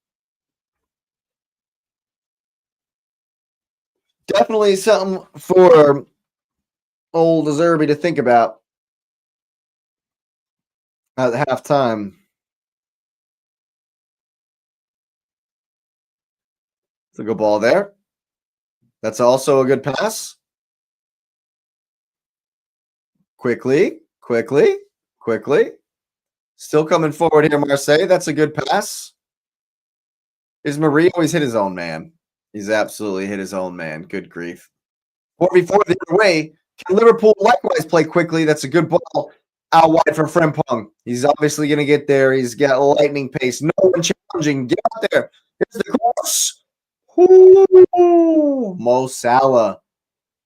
Definitely something for old De Zerbi to think about at halftime. It's a good ball there. That's also a good pass. Quickly. Still coming forward here, Marseille. That's a good pass. Is Marie always hit his own man? He's absolutely hit his own man. Good grief. 4v4 the other way. Can Liverpool likewise play quickly? That's a good ball out wide for Frimpong. He's obviously going to get there. He's got lightning pace. No one challenging. Get out there. Here's the cross. Ooh, Mo Salah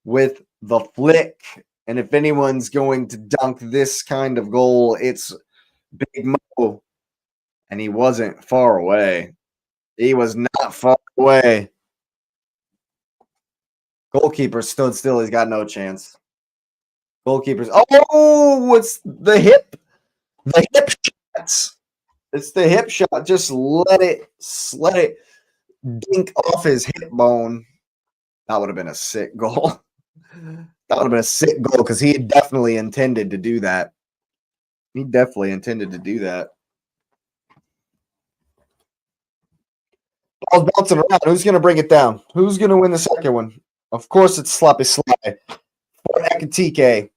with the flick. And if anyone's going to dunk this kind of goal, it's Big Mo. And he wasn't far away. He was not far away. Goalkeeper stood still. He's got no chance. Goalkeepers. Oh, it's the hip. The hip shots. It's the hip shot. Just let it dink off his hip bone. That would have been a sick goal. That would have been a sick goal because he definitely intended to do that. He definitely intended to do that. Ball's bouncing around. Who's going to bring it down? Who's going to win the second one? Of course, it's Sloppy Sly for Ekatike.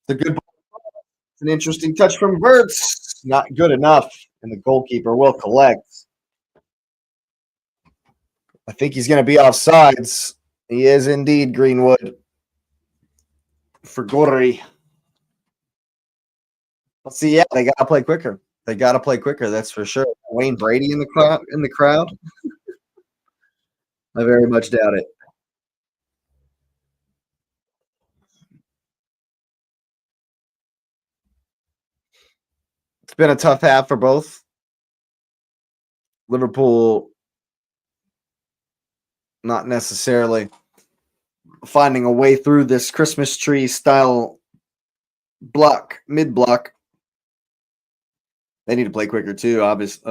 The good ball. It's an interesting touch from Wirtz. Not good enough, and the goalkeeper will collect. I think he's going to be offsides. He is indeed, Greenwood. For Gori. Let's see. Yeah, they got to play quicker. They got to play quicker. That's for sure. Wayne Brady in the crowd. I very much doubt it. It's been a tough half for both. Liverpool not necessarily finding a way through this Christmas tree style mid-block. They need to play quicker too, obviously,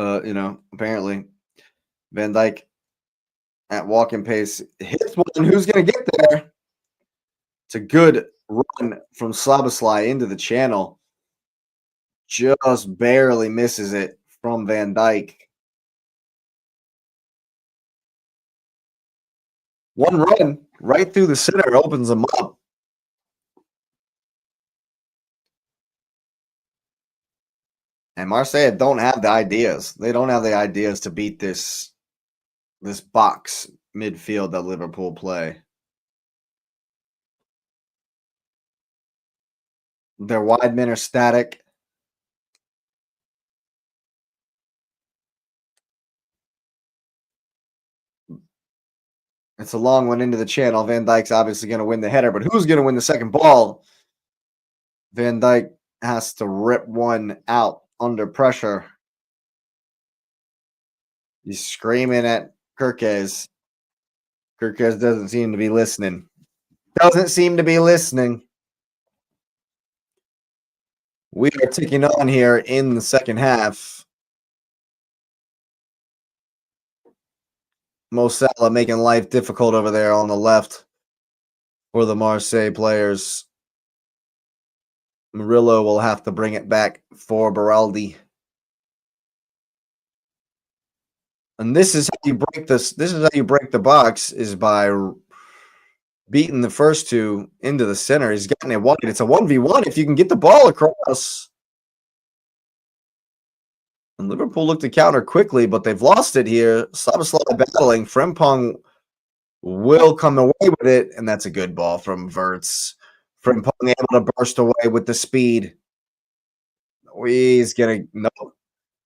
apparently. Van Dijk at walking pace hits one. Who's going to get there? It's a good run from Szoboszlai into the channel. Just barely misses it from Van Dijk. One run right through the center opens them up. And Marseille don't have the ideas. They don't have the ideas to beat this box midfield that Liverpool play. Their wide men are static. It's a long one into the channel. Van Dijk's obviously going to win the header, but who's going to win the second ball? Van Dijk has to rip one out under pressure. He's screaming at Kirkes. Kirkes doesn't seem to be listening. We are ticking on here in the second half. Mo Salah making life difficult over there on the left for the Marseille players. Murillo will have to bring it back for Beraldi. And this is how you break this. This is how you break the box, is by beating the first two into the center. He's gotten it wide. It's a 1v1 if you can get the ball across. And Liverpool looked to counter quickly, but they've lost it here. Szoboszlai battling. Frimpong will come away with it, and that's a good ball from Wirtz. Frimpong able to burst away with the speed. He's going to – no.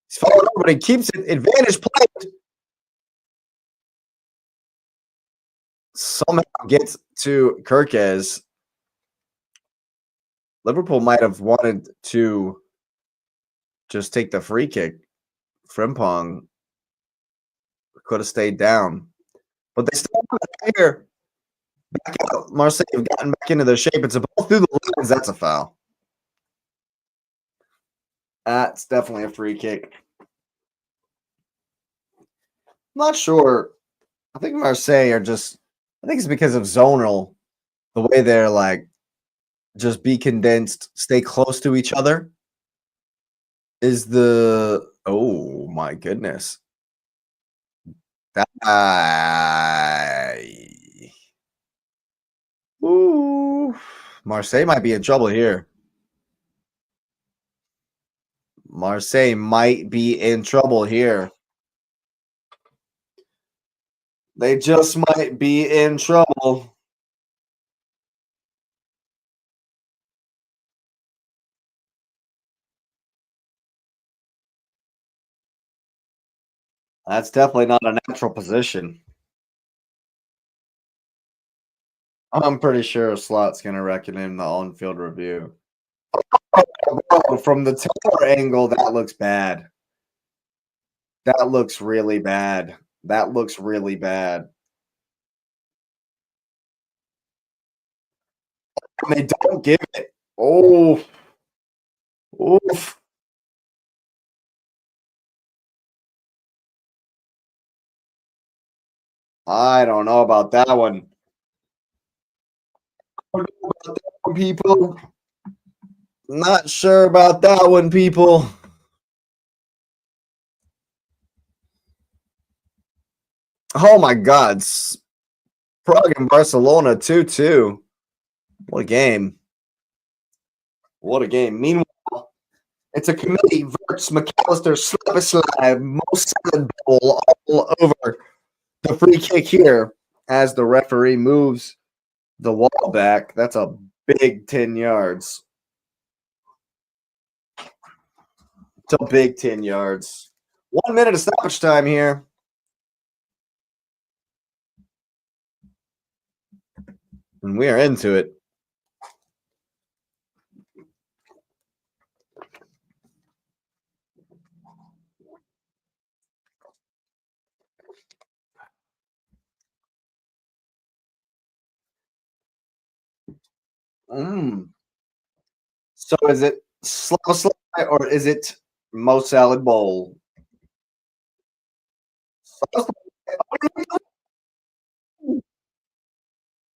He's falling over, but he keeps it. Advantage played. Somehow gets to Kirkes. Liverpool might have wanted to just take the free kick. Frimpong Could have stayed down. But they still back here. Back out. Marseille have gotten back into their shape. It's a ball through the lines. That's a foul. That's definitely a free kick. I'm not sure. I think Marseille are just, I think it's because of zonal, the way they're like, just be condensed, stay close to each other. Is the, oh my goodness. That, ooh, Marseille might be in trouble here. Marseille might be in trouble here. They just might be in trouble. That's definitely not a natural position. I'm pretty sure Slot's going to reckon in the on-field review. Oh, from the tower angle, that looks bad. That looks really bad. That looks really bad. And they don't give it. Oh. Oof. I don't know about that one. People. Not sure about that one, people. Oh my God. Prague and Barcelona 2-2. What a game. What a game. Meanwhile, it's a committee. Wirtz, McAllister, Slavaslav, Mo Salad Bowl all over the free kick here as the referee moves the wall back. That's a big 10 yards. It's a big 10 yards. 1 minute of stoppage time here. And we are into it. So is it Slavaslav or is it Mo Salad Bowl?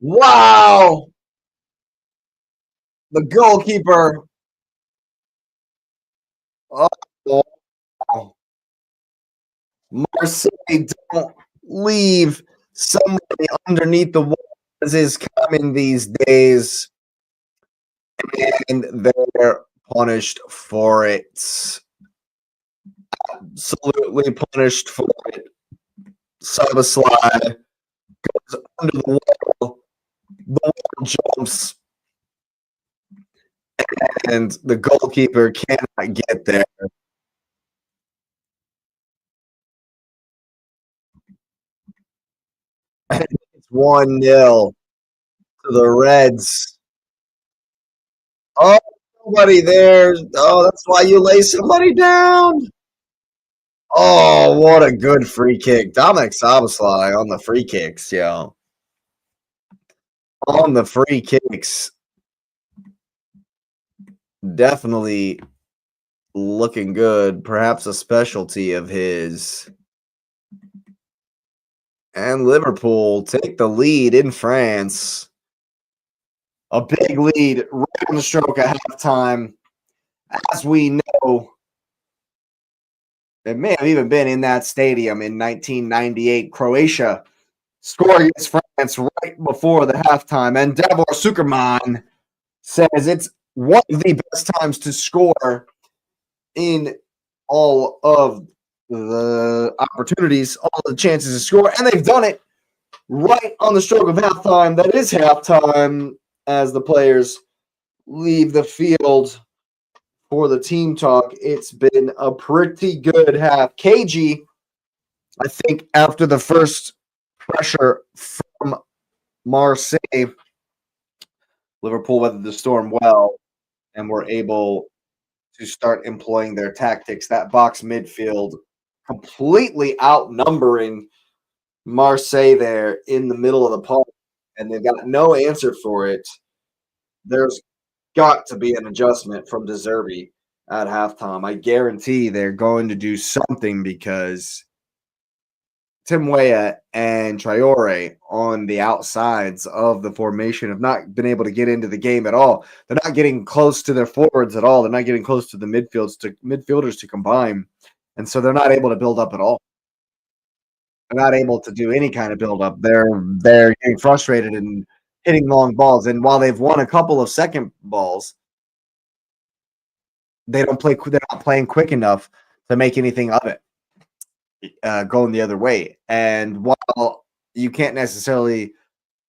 Wow. The goalkeeper. Oh, wow. Marseille don't leave somebody underneath the wall, as is common these days. And they're punished for it. Absolutely punished for it. Sabaslai goes under the wall. The wall jumps. And the goalkeeper cannot get there. And it's 1-0 to the Reds. Oh, nobody there. Oh, that's why you lay somebody down. Oh, what a good free kick. Dominic Szoboszlai on the free kicks, yo. On the free kicks. Definitely looking good. Perhaps a specialty of his. And Liverpool take the lead in France. A big lead right on the stroke at halftime. As we know, it may have even been in that stadium in 1998. Croatia scored against France right before the halftime. And Davor Sukerman says it's one of the best times to score in all of the opportunities, all the chances to score. And they've done it right on the stroke of halftime. That is halftime as the players leave the field for the team talk. It's been a pretty good half. KG, I think after the first pressure from Marseille, Liverpool weathered the storm well and were able to start employing their tactics. That box midfield completely outnumbering Marseille there in the middle of the park, and they've got no answer for it. There's got to be an adjustment from De Zerbi at halftime. I guarantee they're going to do something because Tim Weah and Traore on the outsides of the formation have not been able to get into the game at all. They're not getting close to their forwards at all. They're not getting close to the midfielders to combine, and so they're not able to build up at all. They're not able to do any kind of build up. They're getting frustrated and hitting long balls. And while they've won a couple of second balls, they don't play. They're not playing quick enough to make anything of it. Going the other way. And while you can't necessarily,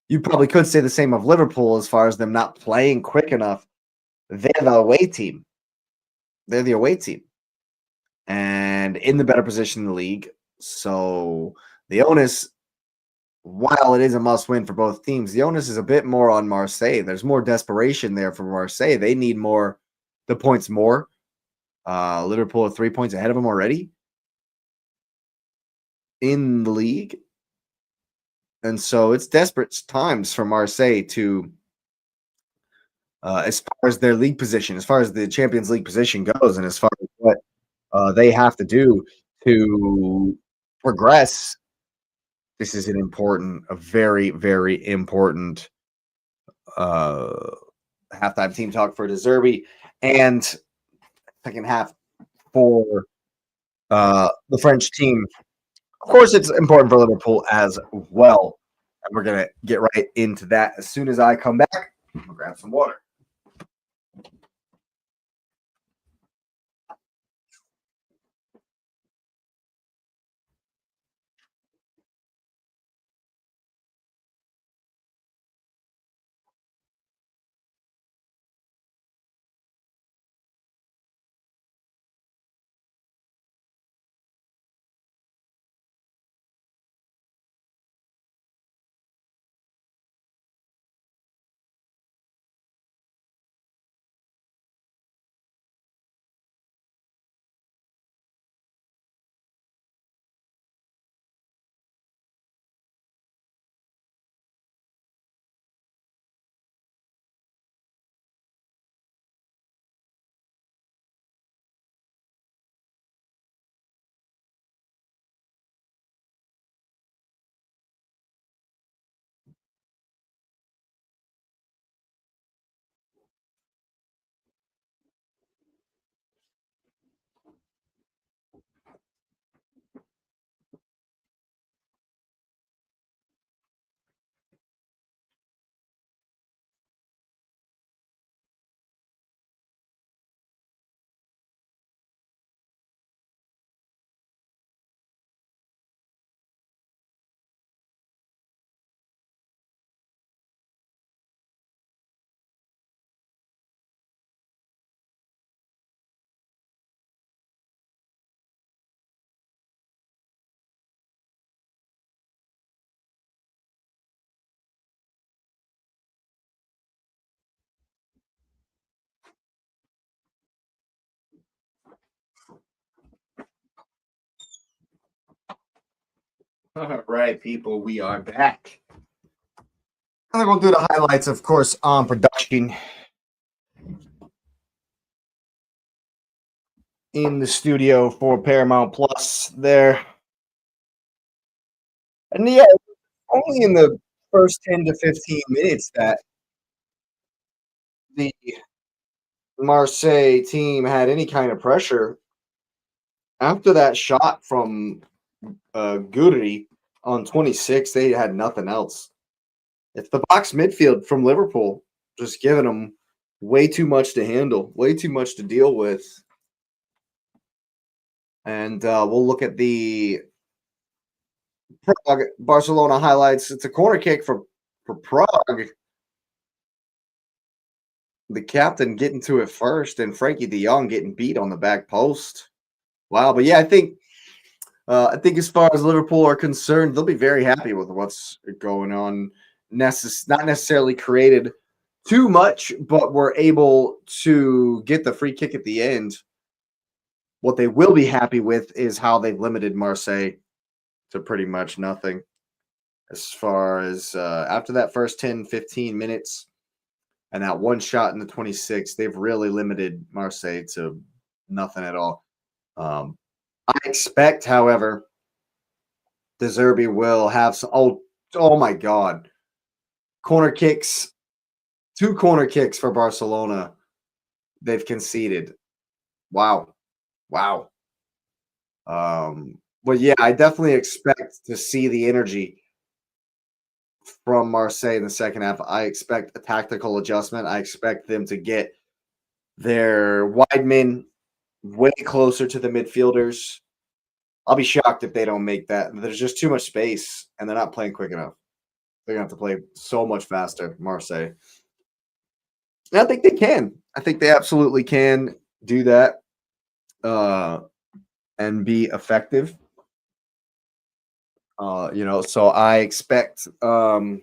you probably could say the same of Liverpool as far as them not playing quick enough. They're the away team. They're the away team. And in the better position in the league. So the onus, while it is a must win for both teams, the onus is a bit more on Marseille. There's more desperation there for Marseille. They need the points more. Liverpool are 3 points ahead of them already in the league. And so it's desperate times for Marseille to, as far as their league position, as far as the Champions League position goes, and as far as what they have to do to progress. This is a very, very important halftime team talk for De Zerbi, and second half for the French team. Of course, it's important for Liverpool as well. And we're going to get right into that as soon as I come back. I'll grab some water. All right, people, we are back. I'm going to go through the highlights, of course, on production in the studio for Paramount Plus there. And yeah, only in the first 10 to 15 minutes that the Marseille team had any kind of pressure. After that shot from Guri on 26, they had nothing else. It's the box midfield from Liverpool just giving them way too much to handle, way too much to deal with. And we'll look at the Prague Barcelona highlights. It's a corner kick for Prague. The captain getting to it first, and Frankie De Jong getting beat on the back post. Wow, but yeah, I think as far as Liverpool are concerned, they'll be very happy with what's going on. Not necessarily created too much, but were able to get the free kick at the end. What they will be happy with is how they've limited Marseille to pretty much nothing. as far as after that first 10, 15 minutes and that one shot in the 26th, they've really limited Marseille to nothing at all. I expect, however, De Zerbi will have some. Oh my God. Corner kicks, 2 corner kicks for Barcelona. They've conceded. Wow. Wow. But yeah, I definitely expect to see the energy from Marseille in the second half. I expect a tactical adjustment. I expect them to get their wide men way closer to the midfielders. I'll be shocked if they don't make that. There's just too much space, and they're not playing quick enough. They're gonna have to play so much faster, Marseille. And I think they can. I think they absolutely can do that and be effective. So I expect an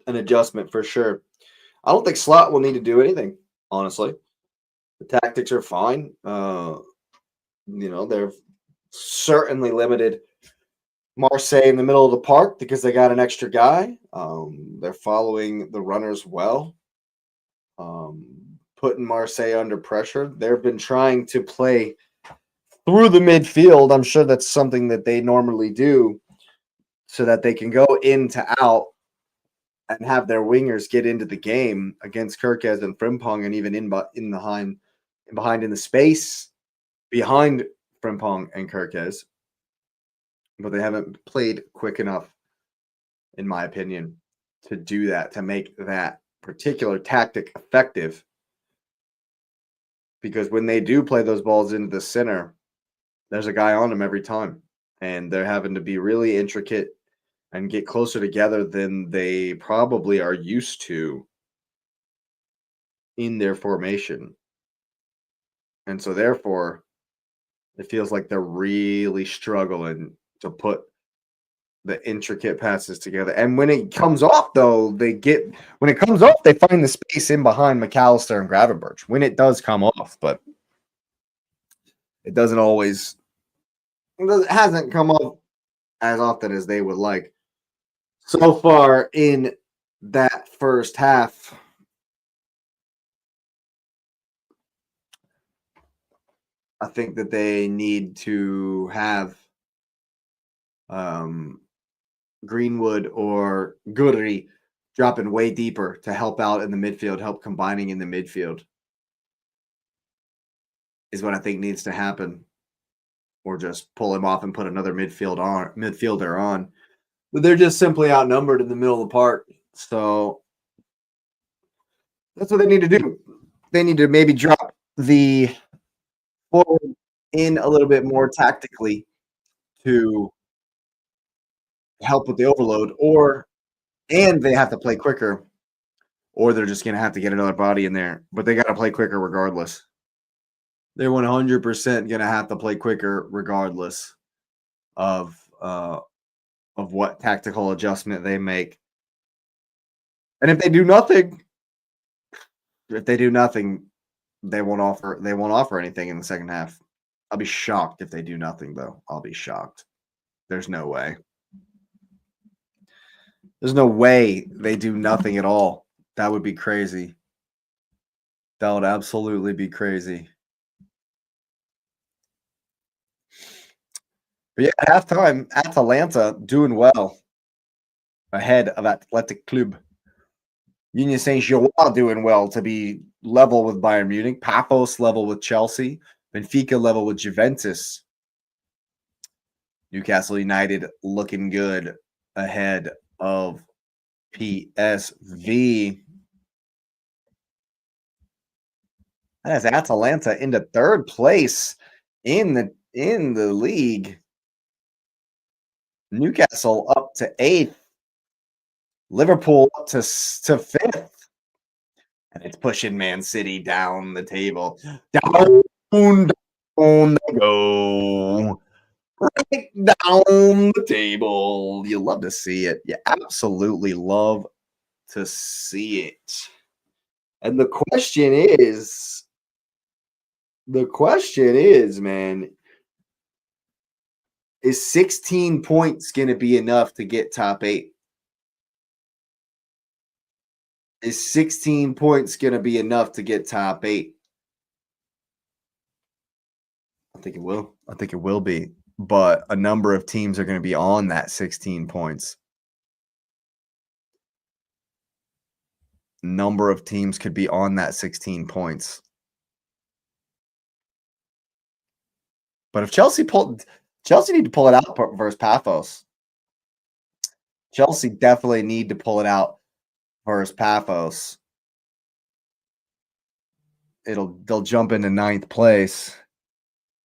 adjustment for sure. I don't think Slot will need to do anything, honestly. The tactics are fine. They're certainly limited Marseille in the middle of the park because they got an extra guy. They're following the runners well, putting Marseille under pressure. They've been trying to play through the midfield. I'm sure that's something that they normally do so that they can go in to out and have their wingers get into the game against Kerkez and Frimpong, and even behind in the space behind Frimpong and Kerkez. But they haven't played quick enough, in my opinion, to do that, to make that particular tactic effective. Because when they do play those balls into the center, there's a guy on them every time. And they're having to be really intricate and get closer together than they probably are used to in their formation. And so therefore, it feels like they're really struggling to put the intricate passes together. And when it comes off, though, they find the space in behind McAllister and Gravenberch when it does come off, but it doesn't always. It hasn't come off as often as they would like. So far in that first half, I think that they need to have Greenwood or Gurri dropping way deeper to help out in the midfield, help combining in the midfield is what I think needs to happen. Or just pull him off and put another midfielder on. But they're just simply outnumbered in the middle of the park. So that's what they need to do. They need to maybe drop the forward in a little bit more tactically to help with the overload, and they have to play quicker, or they're just going to have to get another body in there. But they got to play quicker regardless. They're 100% going to have to play quicker regardless of what tactical adjustment they make. And if they do nothing, they won't offer anything in the second half. I'll be shocked if they do nothing, though. I'll be shocked. There's no way. There's no way they do nothing at all. That would be crazy. That would absolutely be crazy. But yeah, at halftime, Atalanta doing well ahead of Athletic Club. Union Saint-Gilloise doing well to be level with Bayern Munich. Paphos level with Chelsea. Benfica level with Juventus. Newcastle United looking good ahead of PSV. That has Atalanta into third place in the league. Newcastle up to 8th. Liverpool up to 5th. And it's pushing Man City down the table. Down they go. Right down the table. You love to see it. You absolutely love to see it. And the question is, man, Is 16 points going to be enough to get top 8? Is 16 points going to be enough to get top 8? I think it will. I think it will be. But a number of teams are going to be on that 16 points. Number of teams could be on that 16 points. But if Chelsea need to pull it out versus Paphos. Chelsea definitely need to pull it out versus Paphos. They'll jump into 9th place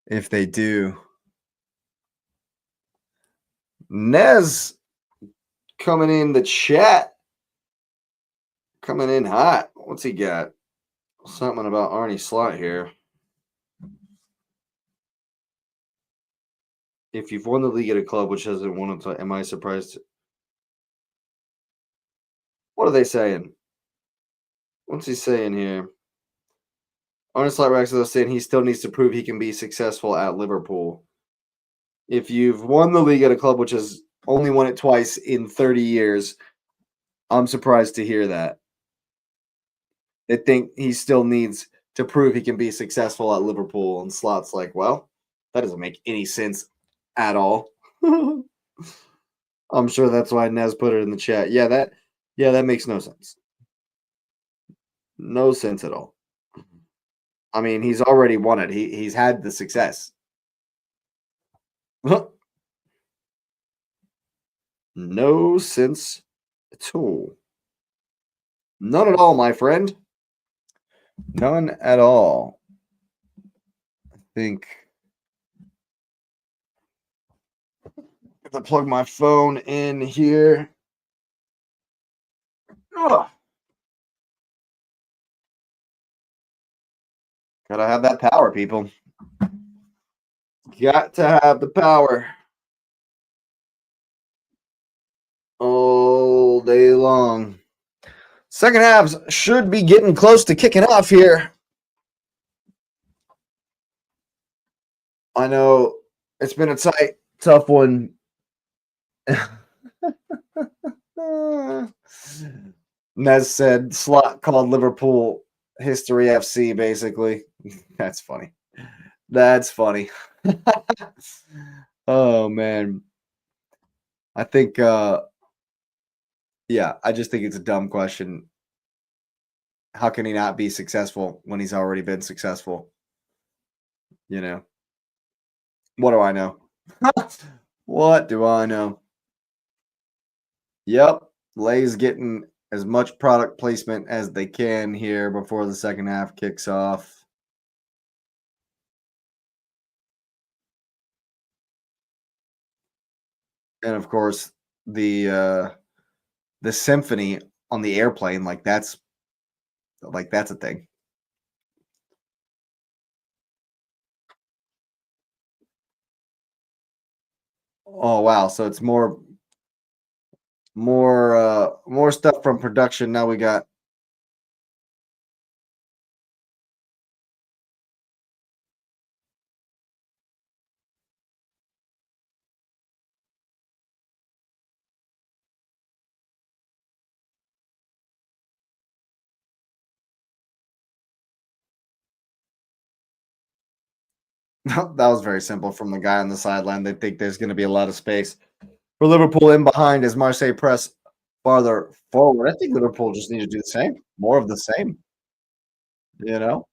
if they do. Nez coming in the chat. Coming in hot. What's he got? Something about Arne Slot here. If you've won the league at a club which hasn't won it, am I surprised? What are they saying? What's he saying here? Arne Slot Raxo saying he still needs to prove he can be successful at Liverpool. If you've won the league at a club which has only won it twice in 30 years, I'm surprised to hear that. They think he still needs to prove he can be successful at Liverpool. And Slot's like, well, that doesn't make any sense at all. I'm sure that's why Nez put it in the chat. Yeah, that makes no sense. No sense at all. I mean, he's already won it. He's had the success. No sense at all. None at all, my friend. None at all. I think if I plug my phone in here. Ugh. Gotta have that power, people. Got to have the power. All day long. Second halves should be getting close to kicking off here. I know it's been a tight, tough one. Nez said Slot called Liverpool History FC, basically. That's funny. That's funny. Oh, man. I think, I just think it's a dumb question. How can he not be successful when he's already been successful? You know? What do I know? What do I know? Yep. Lay's getting as much product placement as they can here before the second half kicks off. And of course, the symphony on the airplane, that's a thing. Oh wow! So it's more stuff from production. Now we got that was very simple from the guy on the sideline. They think there's going to be a lot of space for Liverpool in behind as Marseille press farther forward. I think Liverpool just need to do the same, more of the same. You know.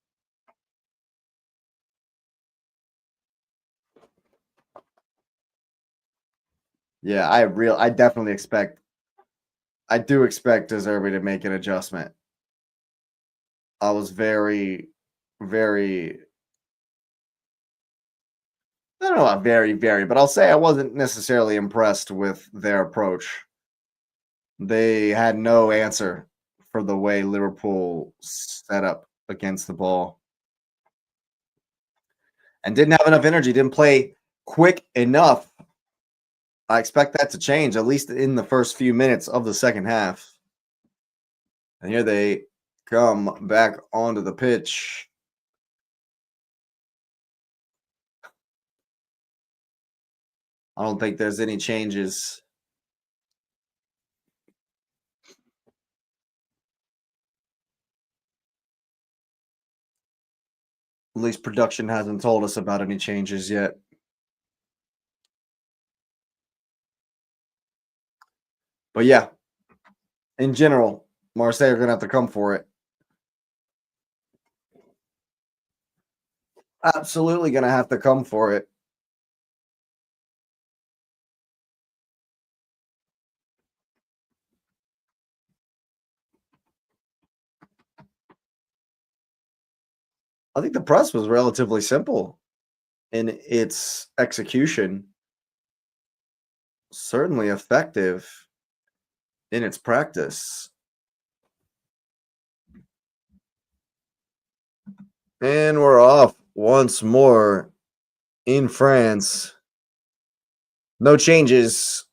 Yeah, I definitely expect. I do expect De Zerbi to make an adjustment. I was very, very. I don't know about very, very, but I'll say I wasn't necessarily impressed with their approach. They had no answer for the way Liverpool set up against the ball. And didn't have enough energy, didn't play quick enough. I expect that to change, at least in the first few minutes of the second half. And here they come back onto the pitch. I don't think there's any changes. At least production hasn't told us about any changes yet. But yeah, in general, Marseille are going to have to come for it. Absolutely going to have to come for it. I think the press was relatively simple in its execution, certainly effective in its practice. And we're off once more in France. No changes.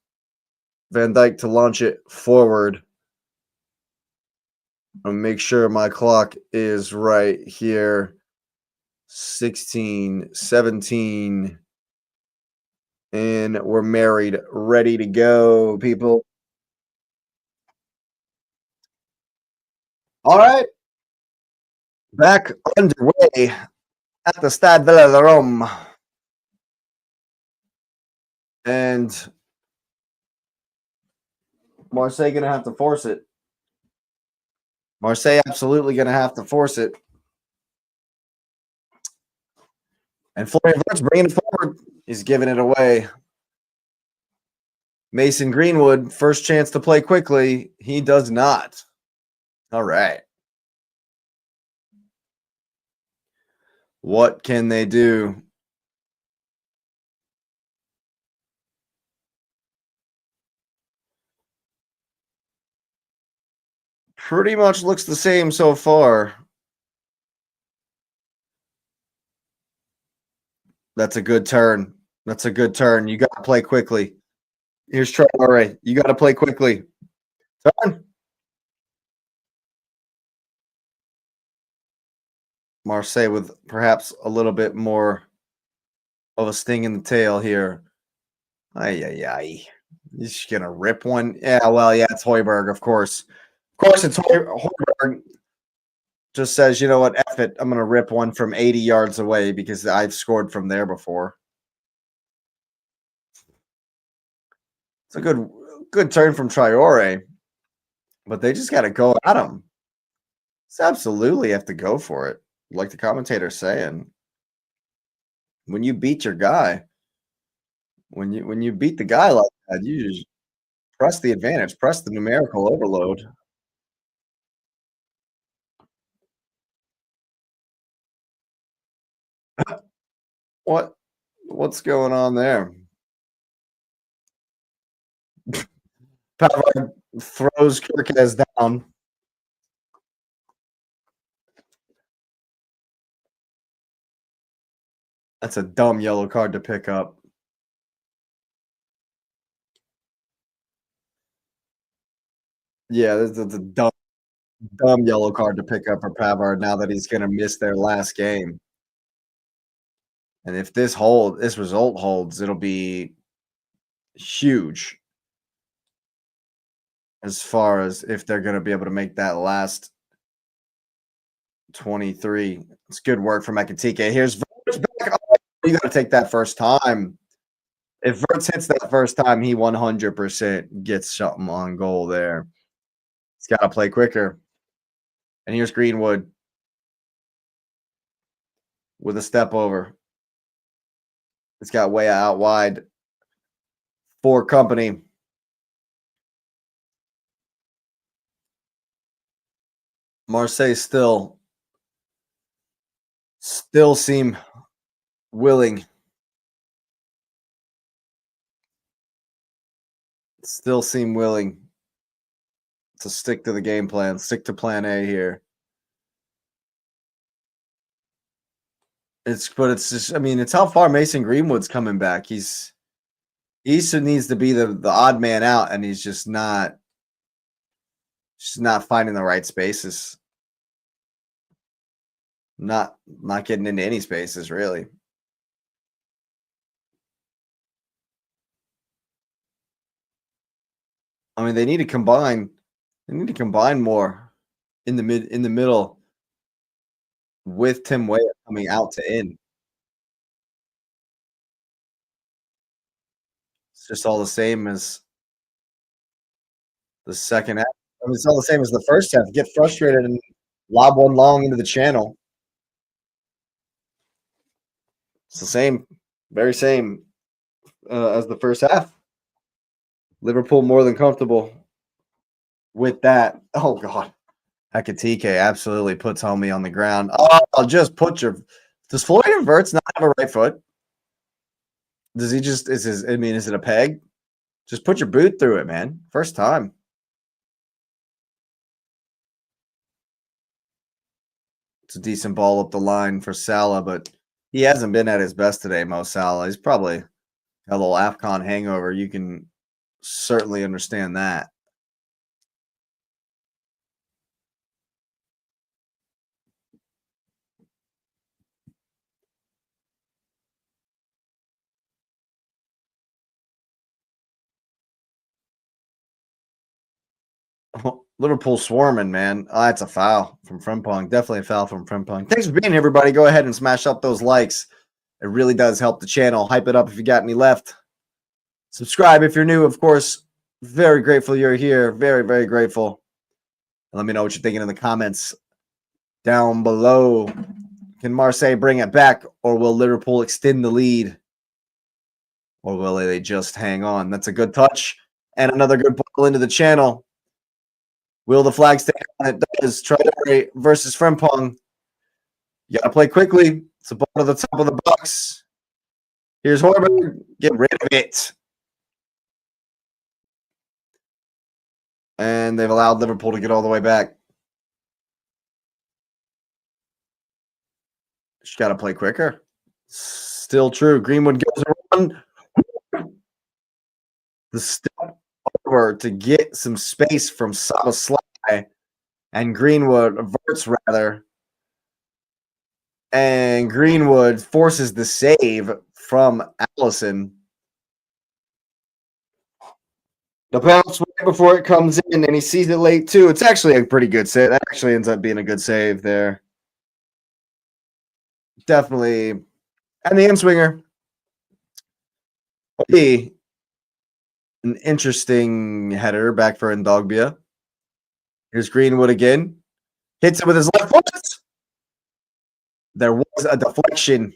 Van Dijk to launch it forward. I'll make sure my clock is right here. 16, 17. And we're married, ready to go, people. All right. Back underway at the Stade Vélodrome. And Marseille going to have to force it. Marseille absolutely going to have to force it. And Florian Wirtz bringing it forward. He's giving it away. Mason Greenwood, first chance to play quickly. He does not. All right. What can they do? Pretty much looks the same so far. That's a good turn. That's a good turn. You got to play quickly. Here's Traore. You got to play quickly. Turn. Marseille with perhaps a little bit more of a sting in the tail here. Ay, ay, ay. He's just going to rip one. Yeah, well, yeah, it's Højbjerg, of course. Of course, it's Højbjerg. Just says, you know what, F it. I'm going to rip one from 80 yards away because I've scored from there before. It's a good turn from Traore, but they just got to go at him. It's absolutely have to go for it. Like the commentator's saying, when you beat your guy, when you beat the guy like that, you just press the advantage, press the numerical overload. What's going on there? Pavard throws Kirkes down. That's a dumb yellow card to pick up. Yeah, this is a dumb yellow card to pick up for Pavard now that he's going to miss their last game. And if this result holds, it'll be huge as far as if they're going to be able to make that last 23. It's good work from Ekitike. Here's Wirtz back. Oh, you got to take that first time. If Wirtz hits that first time, he 100% gets something on goal there. He's got to play quicker. And here's Greenwood with a step over. It's got way out wide for company. Marseille still seem willing. Still seem willing to stick to the game plan, stick to plan A here. It's just, I mean, it's how far Mason Greenwood's coming back. He needs to be the odd man out, and he's just not finding the right spaces. Not getting into any spaces, really. I mean, they need to combine. They need to combine more in the middle with Tim Weah coming out to in. It's just all the same as the second half. I mean, it's all the same as the first half. Get frustrated and lob one long into the channel. It's the same, very same as the first half. Liverpool more than comfortable with that. Oh God, Ekitike absolutely puts homie on the ground. Oh, just put your. Does Florian Wirtz not have a right foot? Does he just? I mean, is it a peg? Just put your boot through it, man. First time. It's a decent ball up the line for Salah, but he hasn't been at his best today, Mo Salah. He's probably a little AFCON hangover. You can certainly understand that. Liverpool swarming, man. Oh, that's a foul from Frimpong. Definitely a foul from Frimpong. Thanks for being here, everybody. Go ahead and smash up those likes. It really does help the channel. Hype it up if you got any left. Subscribe if you're new, of course. Very grateful you're here. Very, very grateful. And let me know what you're thinking in the comments down below. Can Marseille bring it back, or will Liverpool extend the lead? Or will they just hang on? That's a good touch. And another good ball into the channel. Will the flag stay on? It does. Traore versus Frimpong. You got to play quickly. It's a ball to the top of the box. Here's Horberg. Get rid of it. And they've allowed Liverpool to get all the way back. Just got to play quicker. Still true. Greenwood goes around. The step over to get some space from Szoboszlai and Greenwood, Wirtz rather. And Greenwood forces the save from Allison. The bounce right before it comes in, and he sees it late too. It's actually a pretty good save. That actually ends up being a good save there. Definitely. And the in-swinger. Be an interesting header back for Ndogbia. Here's Greenwood again. Hits it with his left foot. There was a deflection.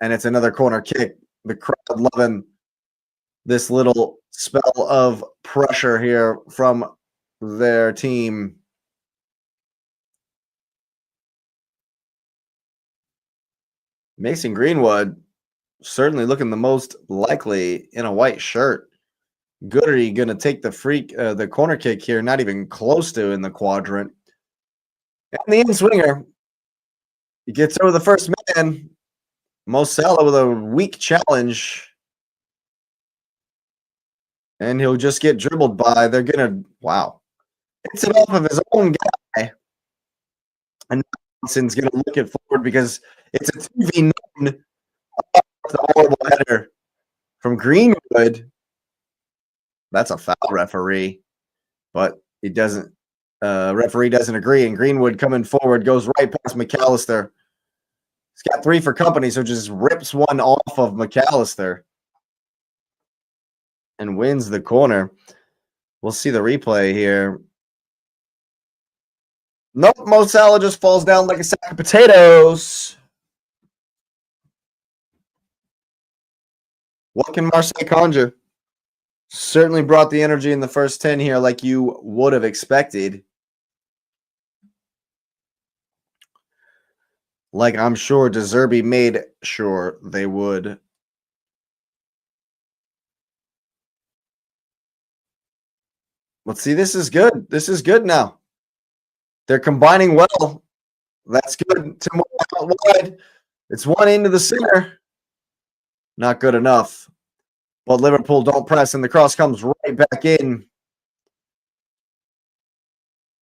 And it's another corner kick. The crowd loving this little spell of pressure here from their team. Mason Greenwood certainly looking the most likely in a white shirt. Goodry going to take the corner kick here, not even close to in the quadrant. And the in-swinger, he gets over the first man. Mo Salah with a weak challenge. And he'll just get dribbled by. They're going to, wow. Hits it off of his own guy. And Johnson's going to look it forward because it's a 2v9. The horrible header from Greenwood. That's a foul, referee. But he doesn't. Referee doesn't agree. And Greenwood coming forward goes right past McAllister. He's got 3 for company, so just rips one off of McAllister. And wins the corner. We'll see the replay here. Nope, Mo Salah just falls down like a sack of potatoes. What can Marseille conjure? Certainly brought the energy in the first 10 here like you would have expected. Like I'm sure De Zerbi made sure they would. Let's see, this is good. This is good now. They're combining well. That's good. 2 more out wide. It's one into the center. Not good enough. But Liverpool don't press, and the cross comes right back in.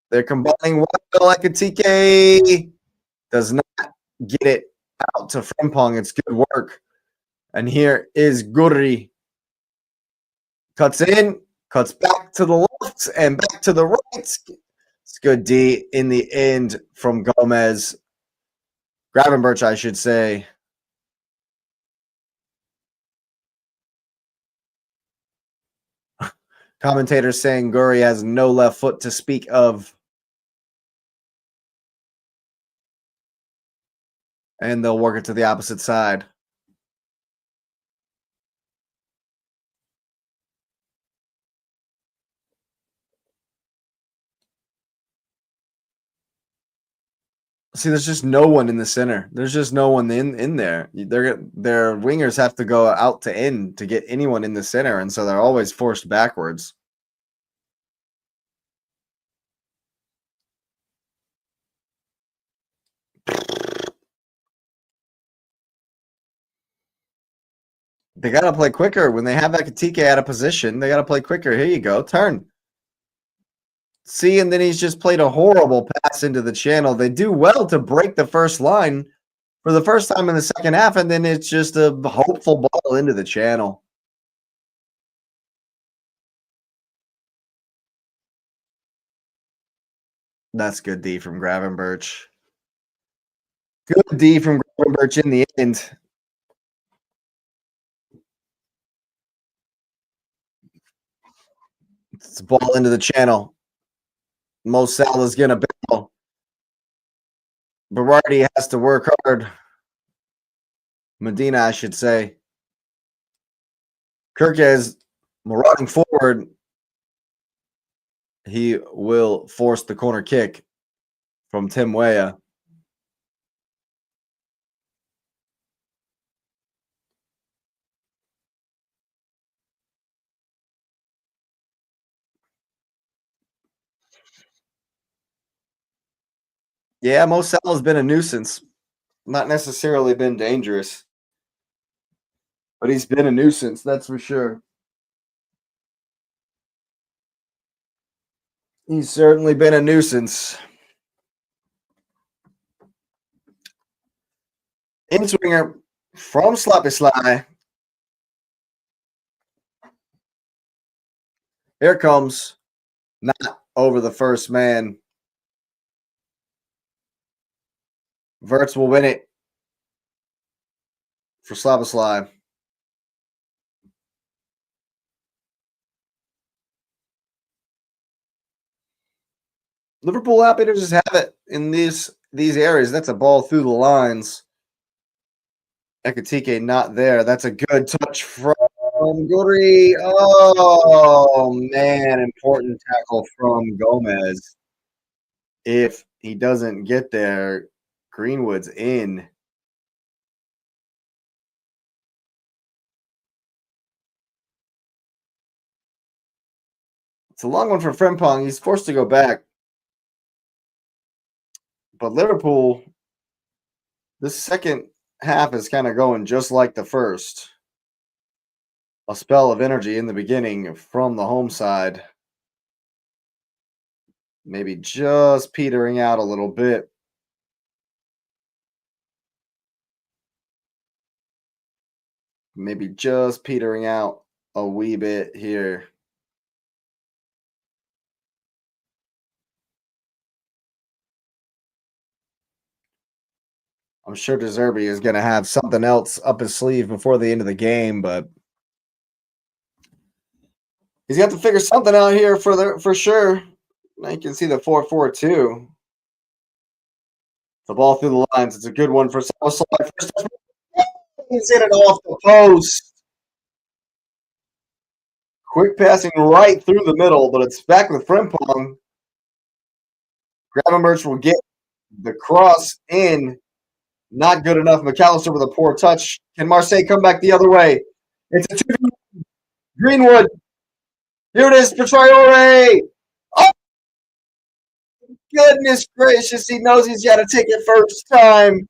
They're combining well. Ekitike does not get it out to Frimpong. It's good work. And here is Gurri. Cuts in. Cuts back to the left and back to the right. It's good D in the end from Gomez. Gravenberch, I should say. Commentators saying Guri has no left foot to speak of. And they'll work it to the opposite side. See, there's just no one in the center. There's just no one in there. Their wingers have to go out to in to get anyone in the center, and so they're always forced backwards. They got to play quicker. When they have Ekitike out of position, they got to play quicker. Here you go. Turn. See, and then he's just played a horrible pass into the channel. They do well to break the first line for the first time in the second half, and then it's just a hopeful ball into the channel. That's good D from Gravenberch. Good D from Gravenberch in the end. It's a ball into the channel. Mo Salah's going to bail. Berardi has to work hard. Medina, I should say. Kirkez marauding forward. He will force the corner kick from Tim Weah. Yeah, Mo Salah's been a nuisance. Not necessarily been dangerous. But he's been a nuisance, that's for sure. He's certainly been a nuisance. In-swinger from Sloppy Sly. Here comes. Not over the first man. Wirtz will win it for Slabosly. Liverpool happy to just have it in these areas. That's a ball through the lines. Ekitike not there. That's a good touch from Guri. Oh, man. Important tackle from Gomez. If he doesn't get there, Greenwood's in. It's a long one for Frimpong. He's forced to go back. But Liverpool, this second half is kind of going just like the first. A spell of energy in the beginning from the home side. Maybe just petering out a little bit. Maybe just petering out a wee bit here. I'm sure De Zerbi is going to have something else up his sleeve before the end of the game, but he's got to figure something out here for sure. Now you can see the 4-4-2. The ball through the lines. It's a good one for Southside. First touch. He's hit it off the post. Quick passing right through the middle, but it's back with Frimpong. Gravenberch will get the cross in. Not good enough. McAllister with a poor touch. Can Marseille come back the other way? It's a 2 Greenwood. Here it is for Traore. Oh, goodness gracious. He knows he's got to take it first time.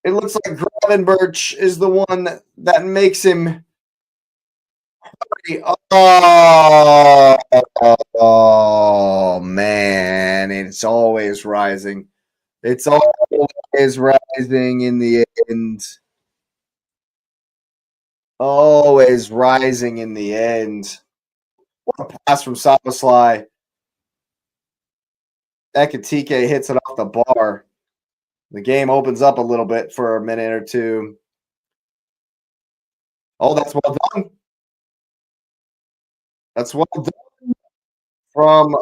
It looks like Gravenberch is the one that makes him. Oh, man. It's always rising. It's always rising in the end. Always rising in the end. What a pass from Szoboszlai. Ekitike hits it off the bar. The game opens up a little bit for a minute or two. Oh, that's well done. That's well done from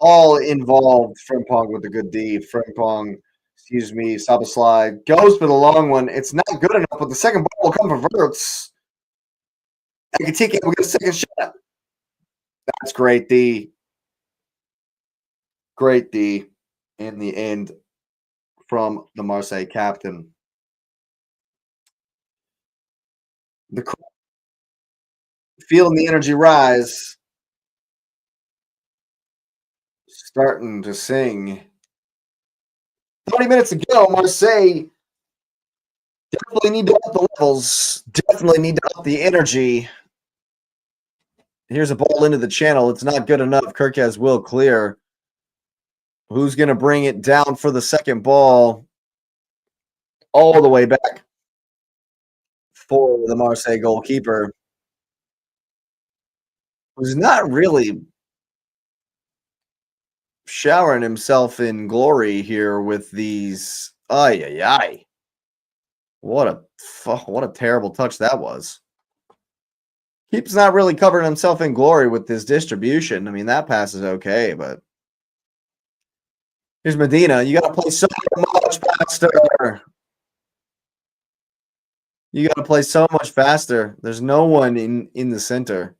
all involved. Frimpong with a good D. Frimpong, excuse me, Szoboszlai goes for the long one. It's not good enough, but the second ball will come for Wirtz. Ekitike will get a second shot. That's great D. Great D in the end from the Marseille captain. The feeling the energy rise. Starting to sing. 30 minutes ago, Marseille definitely need to up the levels. Definitely need to up the energy. Here's a ball into the channel. It's not good enough. Kirkaz will clear. Who's going to bring it down for the second ball? All the way back for the Marseille goalkeeper, who's not really showering himself in glory here with these. Ay, ay, ay. What a terrible touch that was. Keeps not really covering himself in glory with this distribution. I mean, that pass is okay, but here's Medina. You got to play so much faster. You got to play so much faster. There's no one in the center.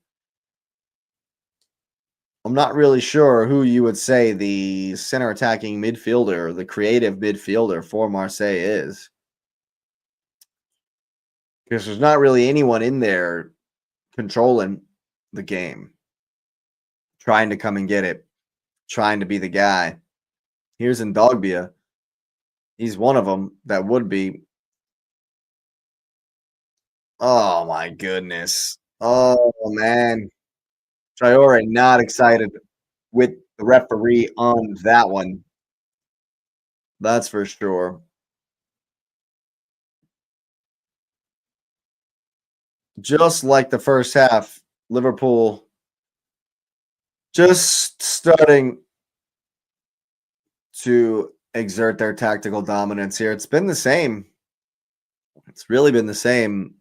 I'm not really sure who you would say the center attacking midfielder, the creative midfielder for Marseille is. Because there's not really anyone in there controlling the game, trying to come and get it, trying to be the guy. Here's Ndogbia. He's one of them that would be. Oh, my goodness. Oh, man. Traore not excited with the referee on that one. That's for sure. Just like the first half, Liverpool just starting to exert their tactical dominance here. It's been the same. It's really been the same.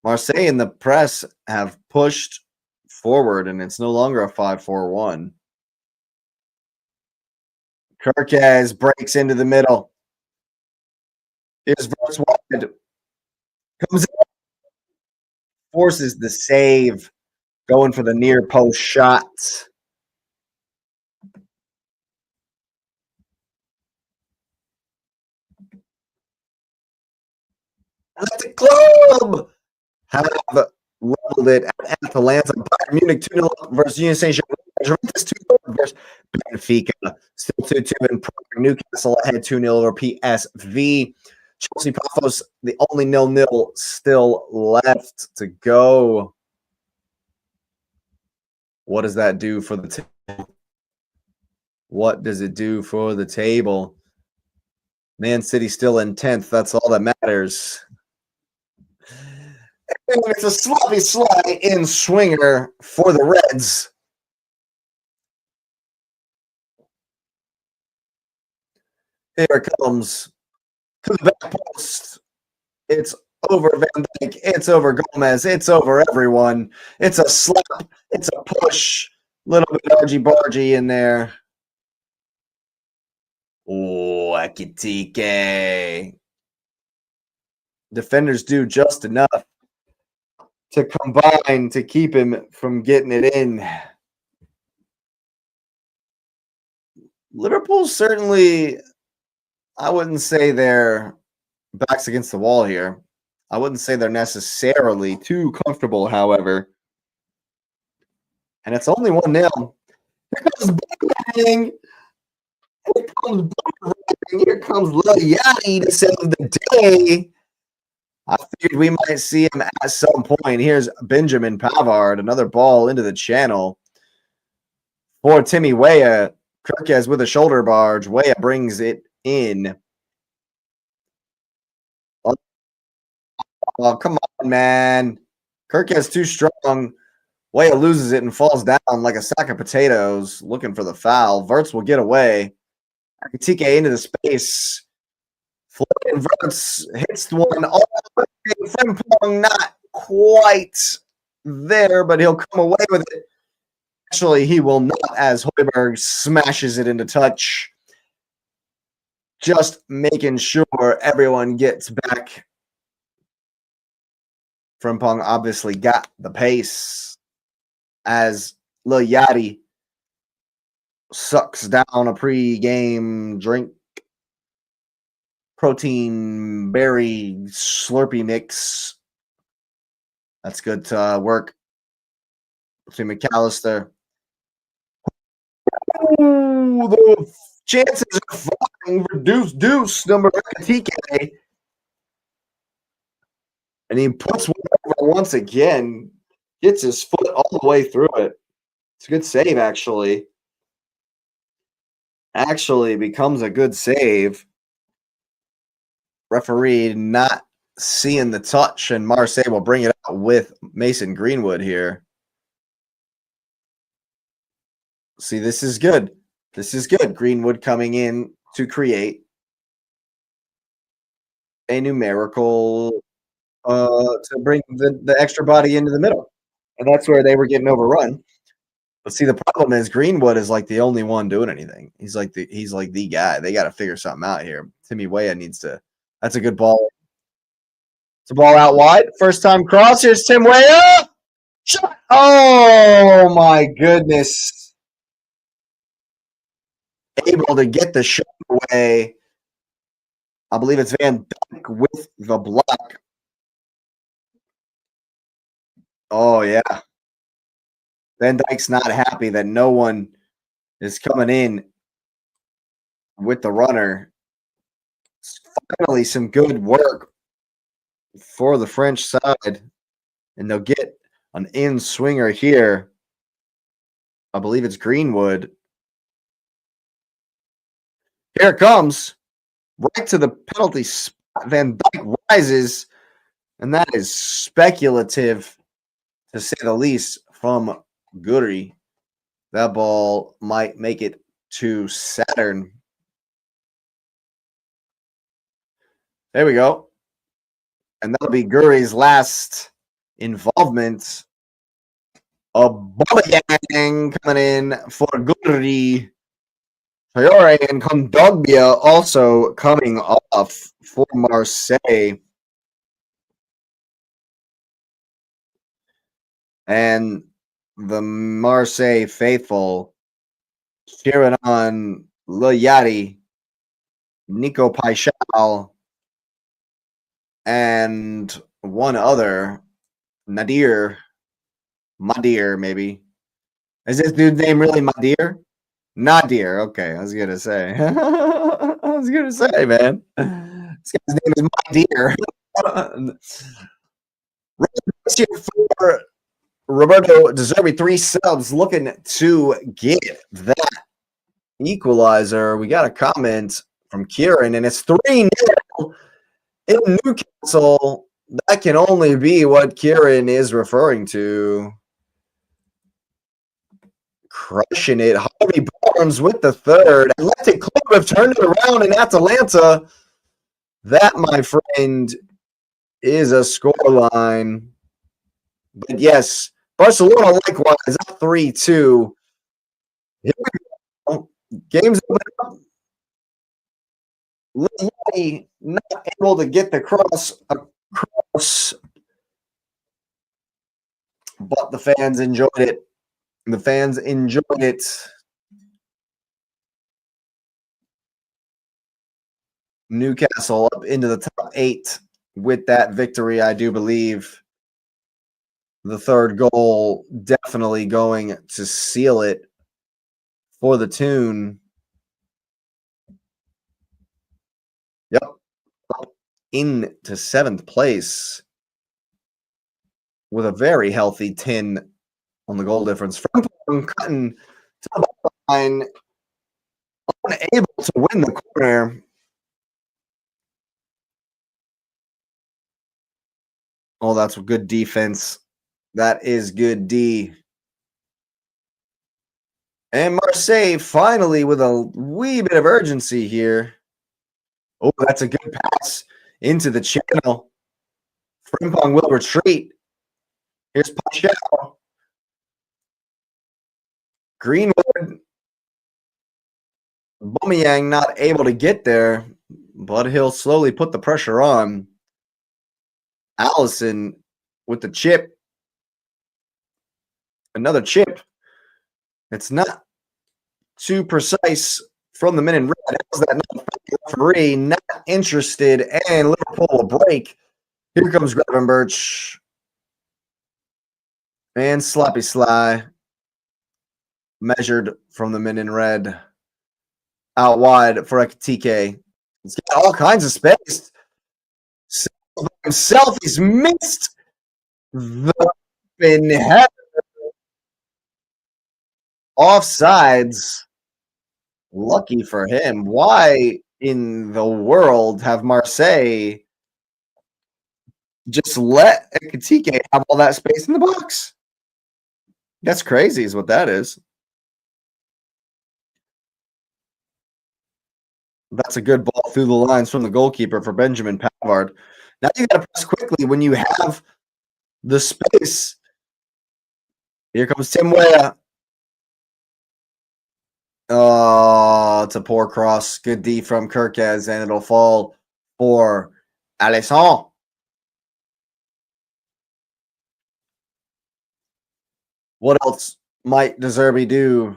Marseille and the press have pushed forward, and it's no longer a 5-4-1. Kirkaz breaks into the middle. Here's Wirtz wide. Comes in. Forces the save. Going for the near post shot. Let the club have leveled it at Atalanta. Bayern Munich 2-0 versus Union Saint-Germain. Juventus 2-0 versus Benfica. Still 2-2 in Prague. Newcastle ahead 2-0 over PSV. Chelsea Paphos, the only 0-0 still left to go. What does that do for the table? What does it do for the table? Man City still in 10th. That's all that matters. And it's a sloppy slide in swinger for the Reds. Here it comes to the back post. It's over Van Dijk. It's over Gomez. It's over everyone. It's a slap. It's a push. Little bit argy-bargy in there. Oh, Ekitike. Defenders do just enough to combine to keep him from getting it in. Liverpool certainly, I wouldn't say they're backs against the wall here. I wouldn't say they're necessarily too comfortable, however. And it's only 1-0. Here comes Boomerang. Here comes Boomerang. Here comes Lil Yachty to save the day. I figured we might see him at some point. Here's Benjamin Pavard, another ball into the channel for Timmy Weah. Kirkaz with a shoulder barge. Weah brings it in. Oh, come man. Kirk is too strong. Waya loses it and falls down like a sack of potatoes, looking for the foul. Wirtz will get away. Akatike into the space. Florian Wirtz hits one all the way. Frimpong not quite there, but he'll come away with it. Actually, he will not, as Højbjerg smashes it into touch. Just making sure everyone gets back. Frimpong obviously got the pace as Lil Yachty sucks down a pre-game drink. Protein berry Slurpee mix. That's good work between McAllister. Ooh, the chances are flying. Reduce deuce number TK. And he puts one over once again. Gets his foot all the way through it. It's a good save, actually. Actually becomes a good save. Referee not seeing the touch, and Marseille will bring it out with Mason Greenwood here. See, this is good. This is good. Greenwood coming in to create a numerical to bring the extra body into the middle. And that's where they were getting overrun. But see, the problem is Greenwood is like the only one doing anything. He's like the guy. They got to figure something out here. Timmy Weah needs to. That's a good ball. It's a ball out wide. First time cross. Here's Tim Weah. Shot. Oh my goodness. Able to get the shot away. I believe it's Van Dijk with the block. Oh yeah. Van Dijk's not happy that no one is coming in with the runner. It's finally some good work for the French side. And they'll get an in-swinger here. I believe it's Greenwood. Here it comes. Right to the penalty spot. Van Dijk rises. And that is speculative, to say the least, from Guri. That ball might make it to Saturn. There we go. And that'll be Guri's last involvement. Aubameyang coming in for Guri. Traore and Kondogbia also coming off for Marseille. And the Marseille faithful cheering on Lil Yachty, Nico Paixão, and one other, Madir, maybe. Is this dude's name really Madir? Nadir. Okay, I was gonna say. Man. This guy's name is Madir. For Roberto De Zerbi, 3 subs, looking to get that equalizer. We got a comment from Kieran, and it's 3-0 in Newcastle. That can only be what Kieran is referring to. Crushing it. Harvey Barnes with the third. Athletic Club have turned it around in Atalanta. That, my friend, is a scoreline. But yes, Barcelona likewise up 3-2. Here we go. Game's open up. Lily not able to get the cross across, but the fans enjoyed it. The fans enjoyed it. Newcastle up into the top 8 with that victory, I do believe. The third goal definitely going to seal it for the Toon. Yep. Up into 7th place with a very healthy 10 on the goal difference. Frimpong cutting to the line, unable to win the corner. Oh, that's good defense. That is good D. And Marseille finally with a wee bit of urgency here. Oh, that's a good pass into the channel. Frimpong will retreat. Here's Paschal. Greenwood. Aubameyang not able to get there, but he'll slowly put the pressure on. Allison with the chip. Another chip. It's not too precise from the men in red. How's that not referee? Not interested, and Liverpool will break. Here comes Gravenberch. And Sloppy Sly. Measured from the men in red. Out wide for Ekitike. He's got all kinds of space. Himself, he's missed the open header. Offsides. Lucky for him. Why in the world have Marseille just let Ekitike have all that space in the box? That's crazy is what that is. That's a good ball through the lines from the goalkeeper for Benjamin Pavard. Now you got to press quickly when you have the space. Here comes Tim Weah. Oh, it's a poor cross. Good D from Kirkez, and it'll fall for Alisson. What else might De Zerbi do?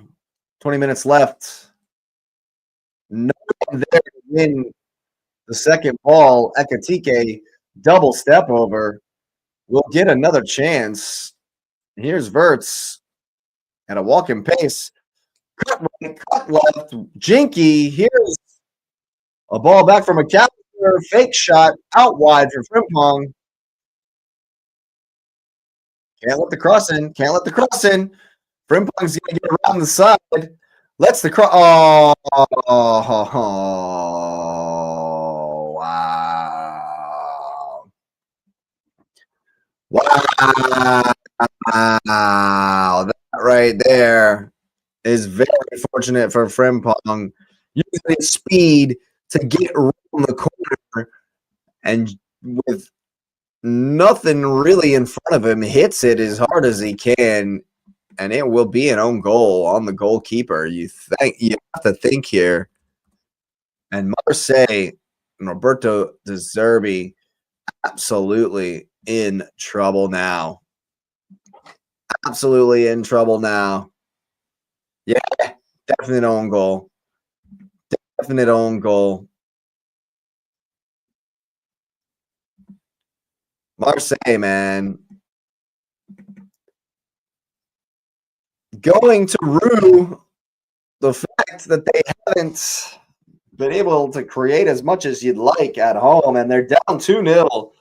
20 minutes left. No one there to win the second ball. Ekitike, double step over. We'll get another chance. Here's Wirtz at a walking pace. Cut right, cut left. Jinky. Here's a ball back from McAllister. Fake shot out wide for Frimpong. Can't let the cross in. Can't let the cross in. Frimpong's going to get around the side. Lets the cross. Oh, wow. Wow. That right there is very fortunate for Frimpong. Using his speed to get around the corner and with nothing really in front of him, hits it as hard as he can, and it will be an own goal on the goalkeeper. You have to think here. And Marseille and Roberto De Zerbi absolutely in trouble now. Absolutely in trouble now. Yeah, definite own goal. Definite own goal. Marseille, man. Going to rue the fact that they haven't been able to create as much as you'd like at home, and they're down 2-0.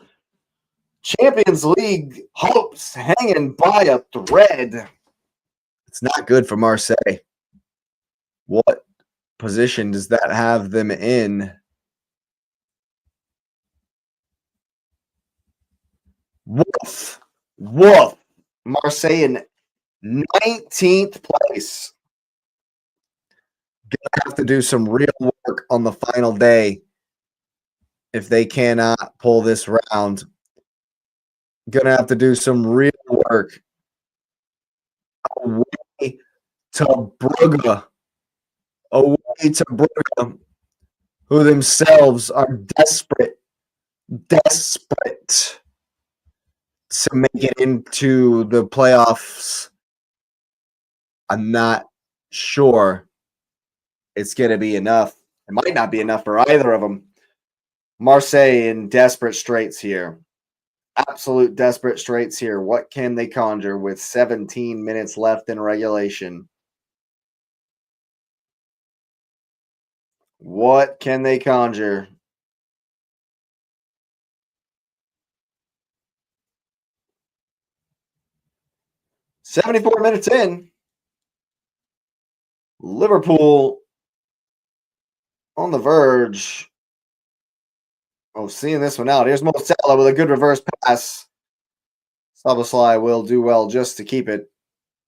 Champions League hopes hanging by a thread. It's not good for Marseille. What position does that have them in? Woof. Woof. Marseille in 19th place. Gonna have to do some real work on the final day if they cannot pull this round. Gonna have to do some real work. Away to Brugge. Away to Brugge, who themselves are desperate to make it into the playoffs. I'm not sure it's going to be enough. It might not be enough for either of them. Marseille in desperate straits here. Absolute desperate straits here. What can they conjure with 17 minutes left in regulation? What can they conjure? "74 minutes in. Liverpool on the verge of seeing this one out. Here's Mo Salah with a good reverse pass. Szoboszlai will do well just to keep it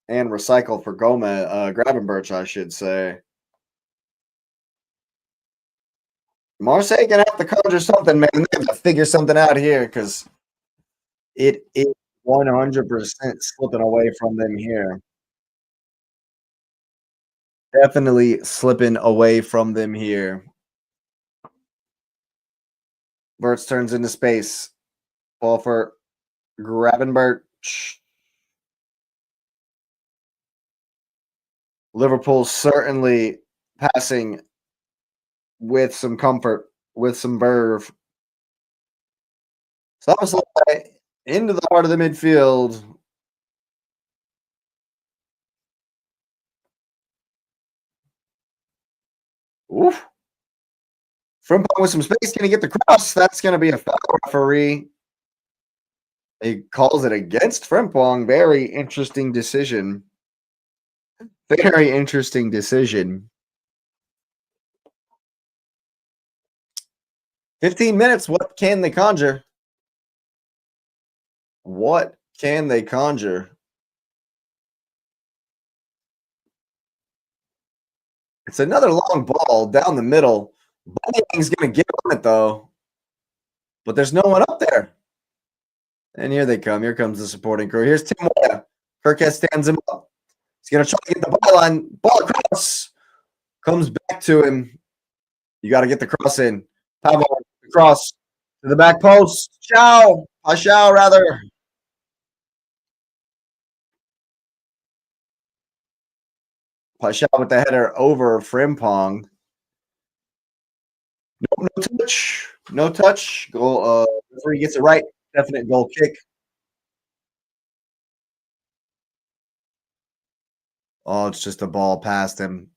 and recycle for Gomez, Gravenberch, I should say. Marseille gonna have to conjure something, man. They have to figure something out here because it is 100% slipping away from them here. Definitely slipping away from them here. Wirtz turns into space. Ball for Gravenberch. Liverpool certainly passing with some comfort, with some verve. Szoboszlai into the heart of the midfield. Oof. Frimpong with some space. Going to get the cross. That's going to be a foul, referee. He calls it against Frimpong. Very interesting decision. Very interesting decision. 15 minutes. What can they conjure? What can they conjure? It's another long ball down the middle. Aubameyang's going to get on it, though. But there's no one up there. And here they come. Here comes the supporting crew. Here's Tim Weah. Kirkes stands him up. He's going to try to get the byline. Ball across. Comes back to him. You got to get the cross in. Pavard, the cross to the back post. Paixão, rather. Paixão with the header over Frimpong. No touch. No touch. Goal. Referee gets it right. Definite goal kick. Oh, it's just a ball past him.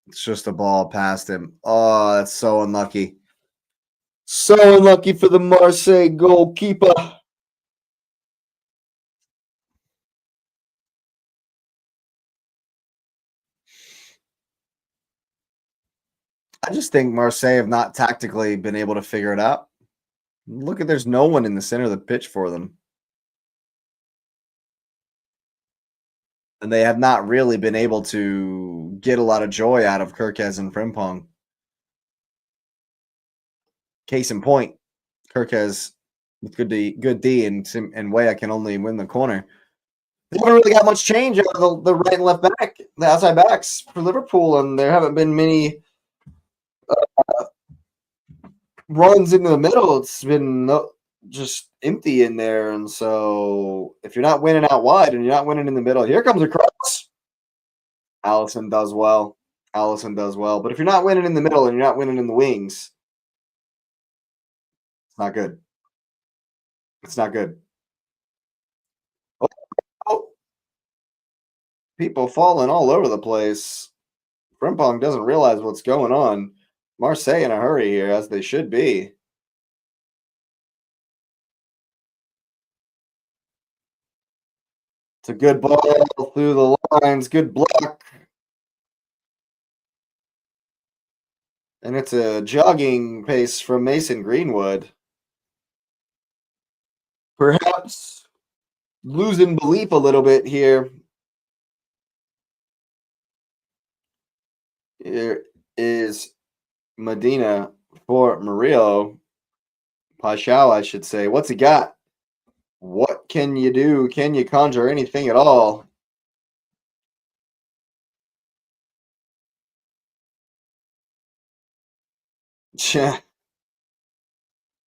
It's just a ball past him. Oh, that's so unlucky. So unlucky for the Marseille goalkeeper. I just think Marseille have not tactically been able to figure it out. Look at, there's no one in the center of the pitch for them. And they have not really been able to get a lot of joy out of Kirkes and Frimpong. Case in point, Kirkes with good D and Weah can only win the corner. They haven't really got much change out of the right and left back, the outside backs for Liverpool, and there haven't been many runs into the middle. It's been just empty in there, and so if you're not winning out wide and you're not winning in the middle, here comes a cross. Allison does well. Allison does well, but if you're not winning in the middle and you're not winning in the wings, it's not good. It's not good. Oh. People falling all over the place. Frimpong doesn't realize what's going on. Marseille in a hurry here, as they should be. It's a good ball through the lines. Good block. And it's a jogging pace from Mason Greenwood. Perhaps losing belief a little bit here. Here is Medina for Murillo. Paixão, I should say. What's he got? What can you do? Can you conjure anything at all?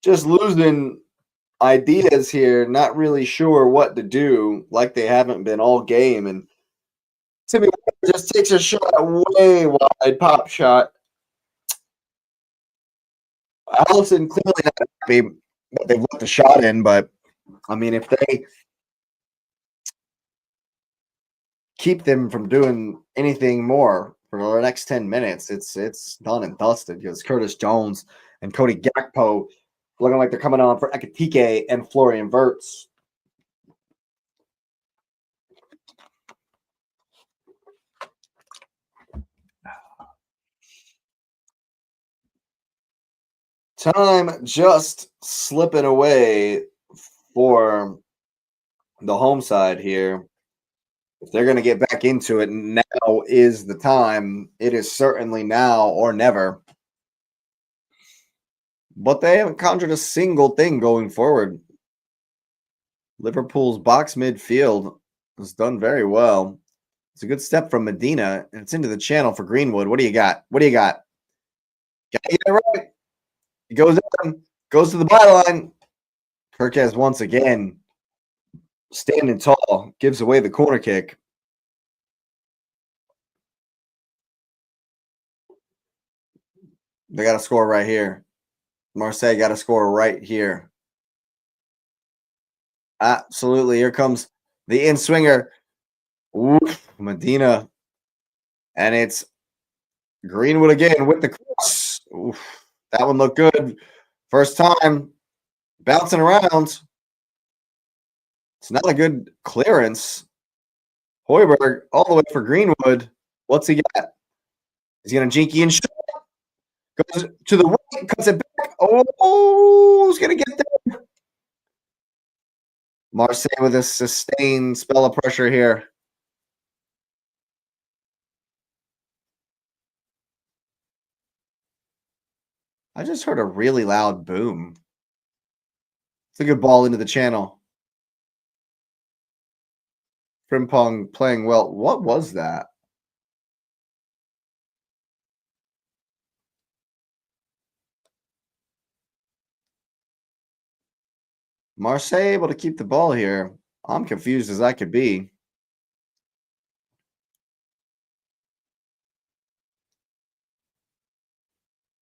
Just losing ideas here, not really sure what to do, like they haven't been all game. And Timmy just takes a shot way wide, pop shot. Allison clearly not happy that they've let the shot in, but I mean, if they keep them from doing anything more for the next 10 minutes, it's done and dusted because Curtis Jones and Cody Gakpo looking like they're coming on for Ekitike and Florian Wirtz. Time just slipping away for the home side here, if they're going to get back into it, now is the time. It is certainly now or never. But they haven't conjured a single thing going forward. Liverpool's box midfield has done very well. It's a good step from Medina, and it's into the channel for Greenwood. What do you got? What do you got? Gotta get it right. He goes in, goes to the byline. Kirkes once again standing tall, gives away the corner kick. They got to score right here. Marseille got to score right here. Absolutely. Here comes the in-swinger. Oof, Medina. And it's Greenwood again with the cross. Oof, that one looked good. First time bouncing around. It's not a good clearance. Højbjerg all the way for Greenwood. What's he got? He's going to jinky and shoot. Goes to the right, cuts it back. Oh, he's going to get there. Marseille with a sustained spell of pressure here. I just heard a really loud boom. It's a good ball into the channel. Frimpong playing well. What was that? Marseille able to keep the ball here. I'm confused as I could be.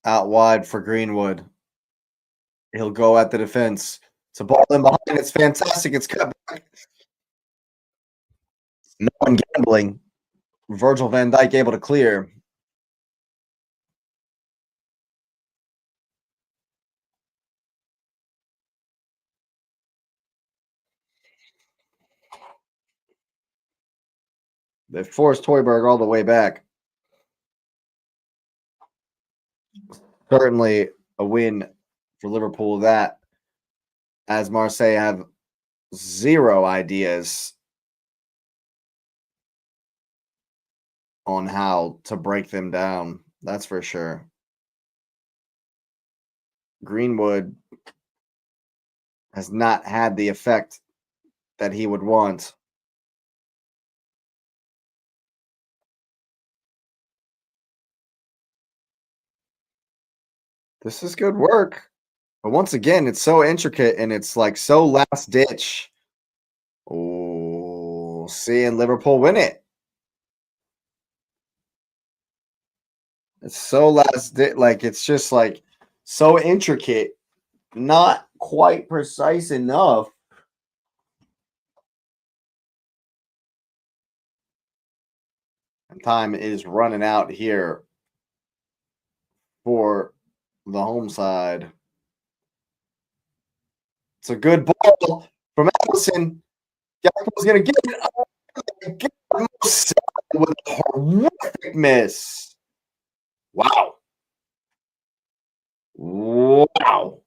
Out wide for Greenwood. He'll go at the defense. It's a ball in behind. It's fantastic. It's cut back. No one gambling. Virgil van Dijk able to clear. They forced Højbjerg all the way back. Certainly a win for Liverpool. That, as Marseille have zero ideas on how to break them down. That's for sure. Greenwood has not had the effect that he would want. This is good work. But once again, it's so intricate and it's like so last ditch. Oh, seeing Liverpool win it. It's so last ditch. Like, it's just like so intricate, not quite precise enough. And time is running out here for the home side. It's a good ball from Allison. Gakpo's going to get it. Oh my God. With a horrific miss. Wow. Wow.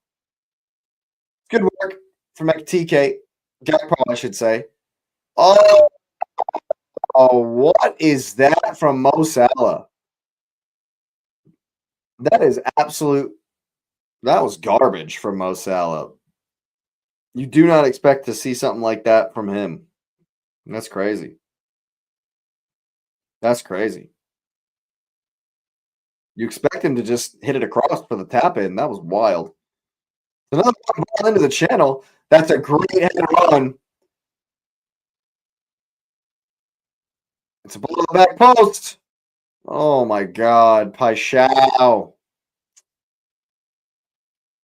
Good work from TK. Gakpo, I should say. Oh, what is that from Mo Salah? That is absolute. That was garbage from Mo Salah. You do not expect to see something like that from him. That's crazy. That's crazy. You expect him to just hit it across for the tap in. That was wild. Another ball into the channel. That's a great head run. It's a ball in the back post. Oh my God, Paixão.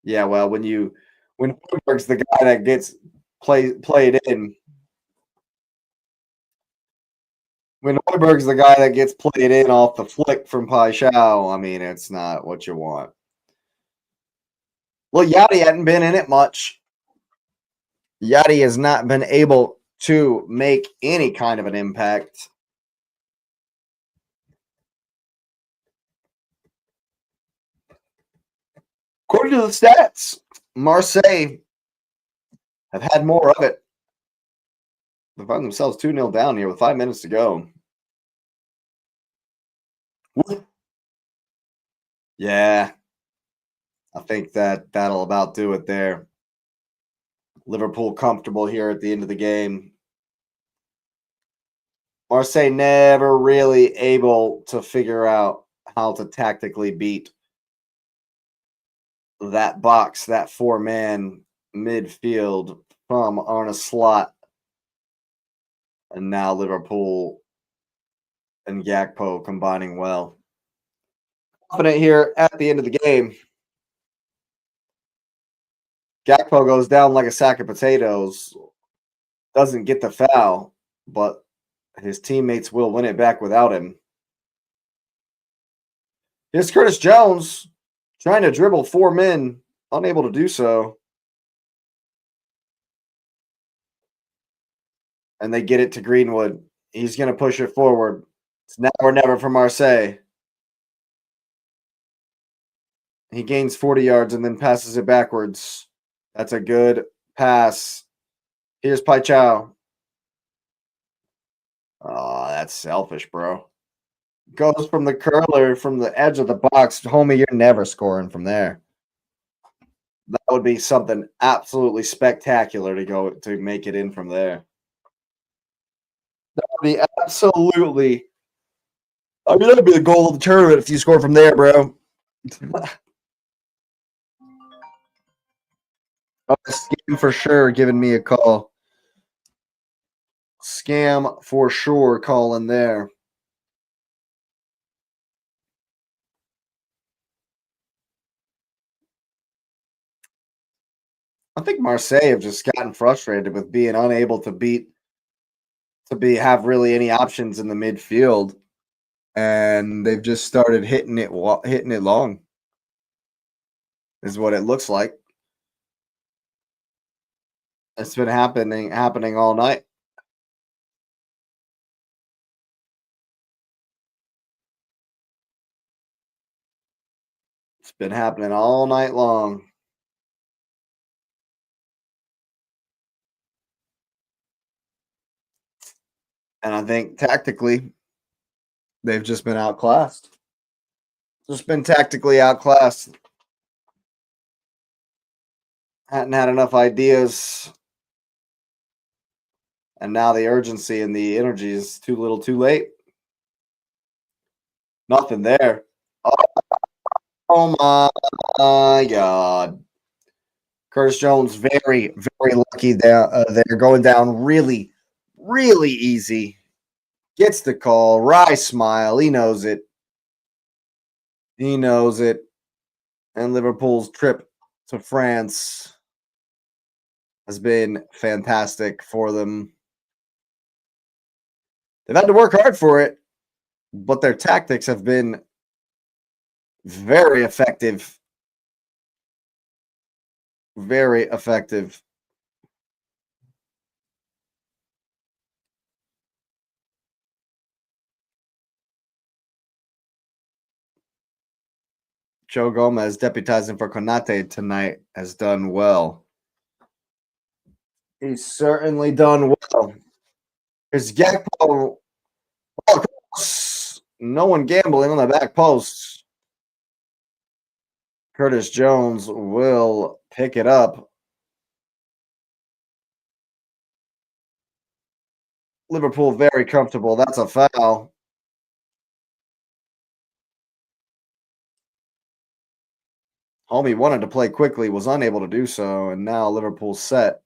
Yeah, well, when Højbjerg's the guy that gets played in. When Højbjerg's the guy that gets played in off the flick from Paixão, I mean, it's not what you want. Well, Yachty hadn't been in it much. Yachty has not been able to make any kind of an impact. According to the stats, Marseille have had more of it. They find themselves 2-0 down here with 5 minutes to go. Yeah, I think that'll about do it there. Liverpool comfortable here at the end of the game. Marseille never really able to figure out how to tactically beat that box, that four-man midfield from Arne Slot. And now Liverpool and Gakpo combining well. Confident here at the end of the game. Gakpo goes down like a sack of potatoes, doesn't get the foul, but his teammates will win it back without him. Here's Curtis Jones trying to dribble 4 men, unable to do so. And they get it to Greenwood. He's going to push it forward. It's now or never for Marseille. He gains 40 yards and then passes it backwards. That's a good pass. Here's Paichao. Oh, that's selfish, bro. Goes from the curler, from the edge of the box. Homie, you're never scoring from there. That would be something absolutely spectacular to make it in from there. That would be absolutely. I mean, that would be the goal of the tournament if you score from there, bro. Oh, Scam for sure giving me a call. Scam for sure calling there. I think Marseille have just gotten frustrated with being unable to have really any options in the midfield, and they've just started hitting it long. Is what it looks like. It's been happening all night. It's been happening all night long. And I think tactically, they've just been outclassed. Just been tactically outclassed. Hadn't had enough ideas. And now the urgency and the energy is too little too late. Nothing there. Oh my God. Curtis Jones very, very lucky there. They're going down really, really easy. Gets the call. Wry smile. He knows it. He knows it. And Liverpool's trip to France has been fantastic for them. They've had to work hard for it, but their tactics have been very effective. Very effective. Joe Gomez, deputizing for Konate tonight, has done well. He's certainly done well. There's Gakpo. Oh, no one gambling on the back post. Curtis Jones will pick it up. Liverpool very comfortable. That's a foul. Homie wanted to play quickly, was unable to do so, and now Liverpool's set.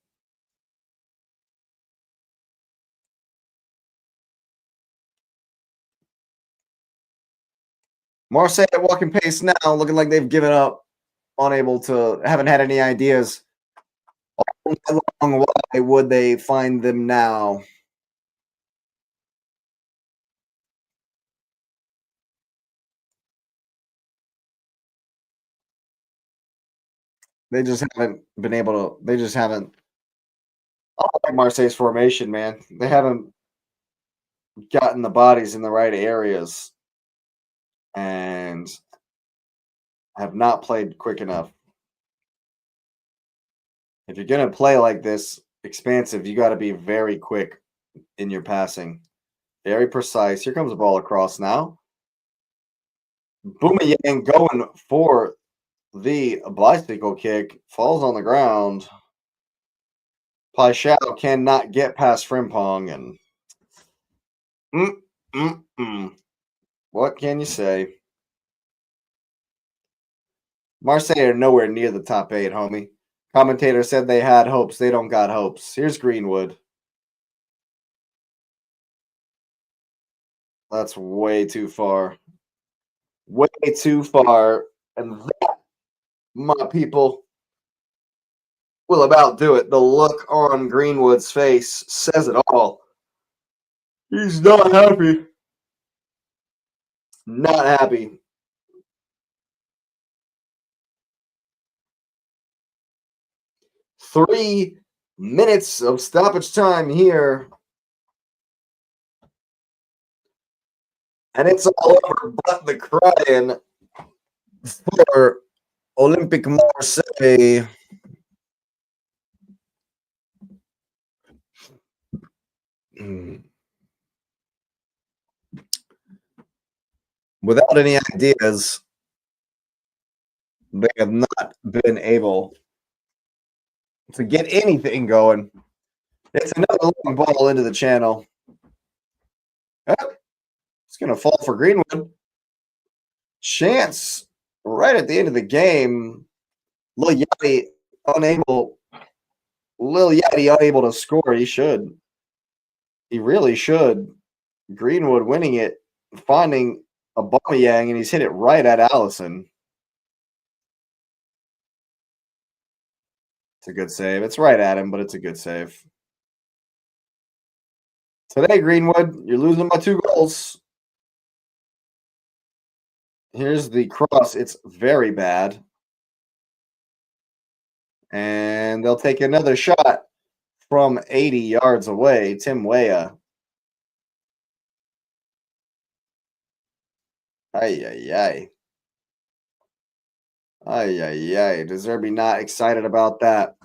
Marseille at walking pace now, looking like they've given up, haven't had any ideas. All night long, why would they find them now? They just haven't been able to. They just haven't. I don't like Marseille's formation, man. They haven't gotten the bodies in the right areas and have not played quick enough. If you're going to play like this, expansive, you got to be very quick. in your passing. Very precise. Here comes the ball across now. Aubameyang going for the bicycle kick. Falls on the ground. Paixão cannot get past Frimpong. And what can you say? Marseille are nowhere near the top 8, homie. Commentator said they had hopes. They don't got hopes. Here's Greenwood. That's way too far. Way too far. And that, my people, will about do it. The look on Greenwood's face says it all. He's not happy. Not happy. Three minutes of stoppage time here. And it's all over but the crying for Olympique Marseille. Without any ideas, they have not been able to get anything going. It's another long ball into the channel. It's going to fall for Greenwood. Chance right at the end of the game. Lil Yachty unable to score. He should. He really should. Greenwood winning it, finding Aubameyang, and he's hit it right at Allison. It's a good save. It's right at him, but it's a good save. Today, Greenwood, you're losing by 2 goals. Here's the cross. It's very bad. And they'll take another shot from 80 yards away. Tim Weah. Ay, ay, ay. Ay, ay, ay. De Zerbi not excited about that.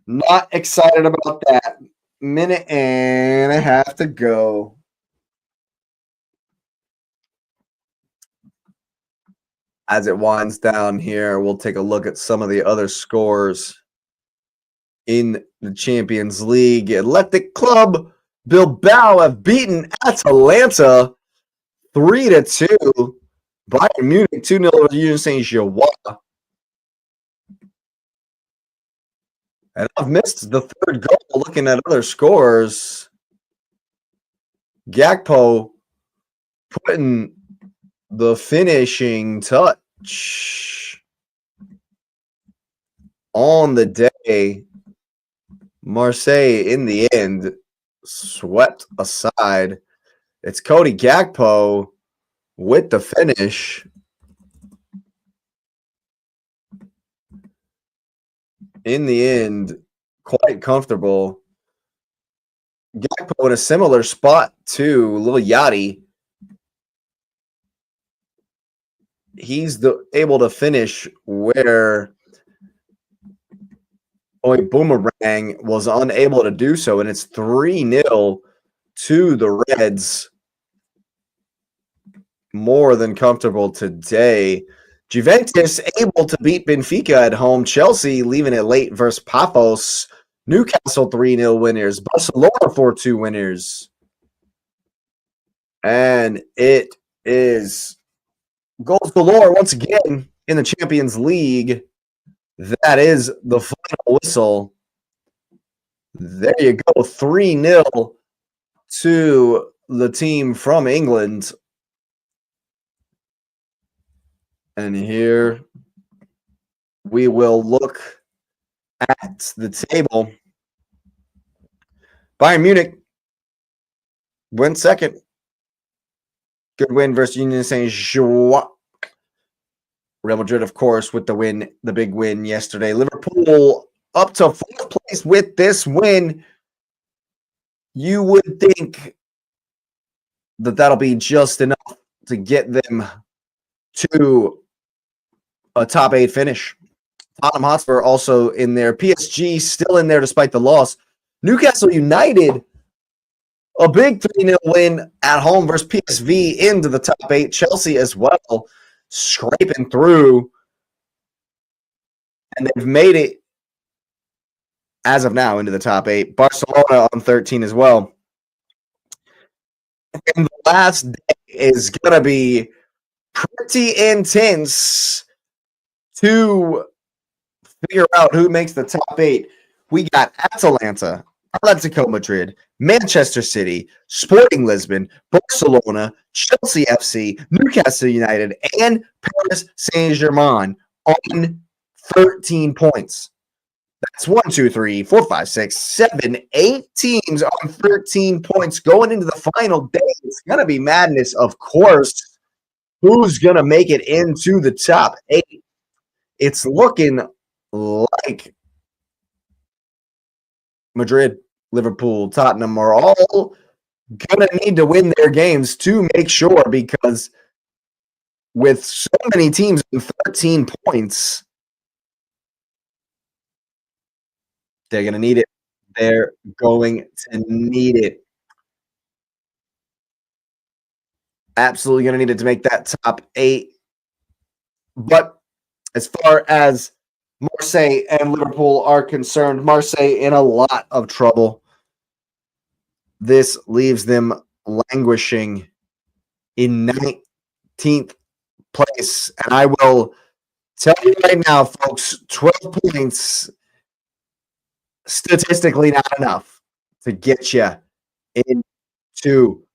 Not excited about that. Minute and a half to go. As it winds down here, we'll take a look at some of the other scores in the Champions League. Athletic Club Bilbao have beaten Atalanta 3-2. Bayern Munich 2-0 over Union Saint-Gilloise. And I've missed the third goal looking at other scores. Gakpo putting the finishing touch on the day. Marseille, in the end, swept aside. It's Cody Gakpo with the finish. In the end, quite comfortable. Gakpo in a similar spot to Lil Yachty. He's able to finish where Boomerang was unable to do so, and it's 3-0 to the Reds. More than comfortable today. Juventus able to beat Benfica at home. Chelsea leaving it late versus Paphos. Newcastle 3-0 winners. Barcelona 4-2 winners. And it is goals galore once again in the Champions League. That is the final whistle. There you go. 3-0 to the team from England. And here we will look at the table. Bayern Munich went second. Good win versus Union Saint-Gilloise. Real Madrid, of course, with the win, the big win yesterday. Liverpool up to 4th place with this win. You would think that that'll be just enough to get them to a top 8 finish. Tottenham Hotspur also in there. PSG still in there despite the loss. Newcastle United A big 3-0 win at home versus PSV into the top 8. Chelsea as well, scraping through. And they've made it, as of now, into the top 8. Barcelona on 13 as well. And the last day is going to be pretty intense to figure out who makes the top 8. We got Atalanta, Atletico Madrid, Manchester City, Sporting Lisbon, Barcelona, Chelsea FC, Newcastle United, and Paris Saint-Germain on 13 points. That's 1, 2, 3, 4, 5, 6, 7, 8 teams on 13 points going into the final day. It's going to be madness, of course. Who's going to make it into the top 8? It's looking like Madrid, Liverpool, Tottenham are all going to need to win their games to make sure, because with so many teams in 13 points, they're going to need it. They're going to need it. Absolutely going to need it to make that top 8. But as far as Marseille and Liverpool are concerned, Marseille in a lot of trouble. This leaves them languishing in 19th place. And I will tell you right now, folks, 12 points, statistically not enough to get you into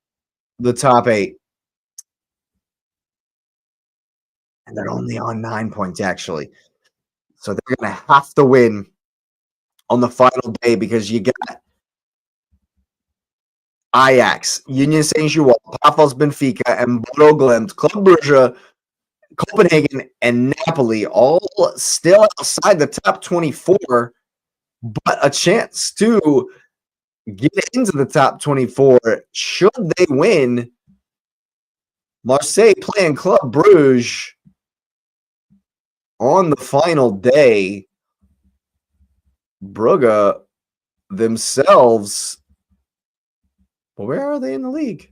the top 8. And they're only on 9 points, actually. So they're going to have to win on the final day, because you got Ajax, Union Saint-Gilloise, Pafos Benfica, and Bodo Glimt, Club Brugge, Copenhagen, and Napoli, all still outside the top 24, but a chance to get into the top 24 should they win. Marseille playing Club Brugge on the final day. Brugge themselves, where are they in the league?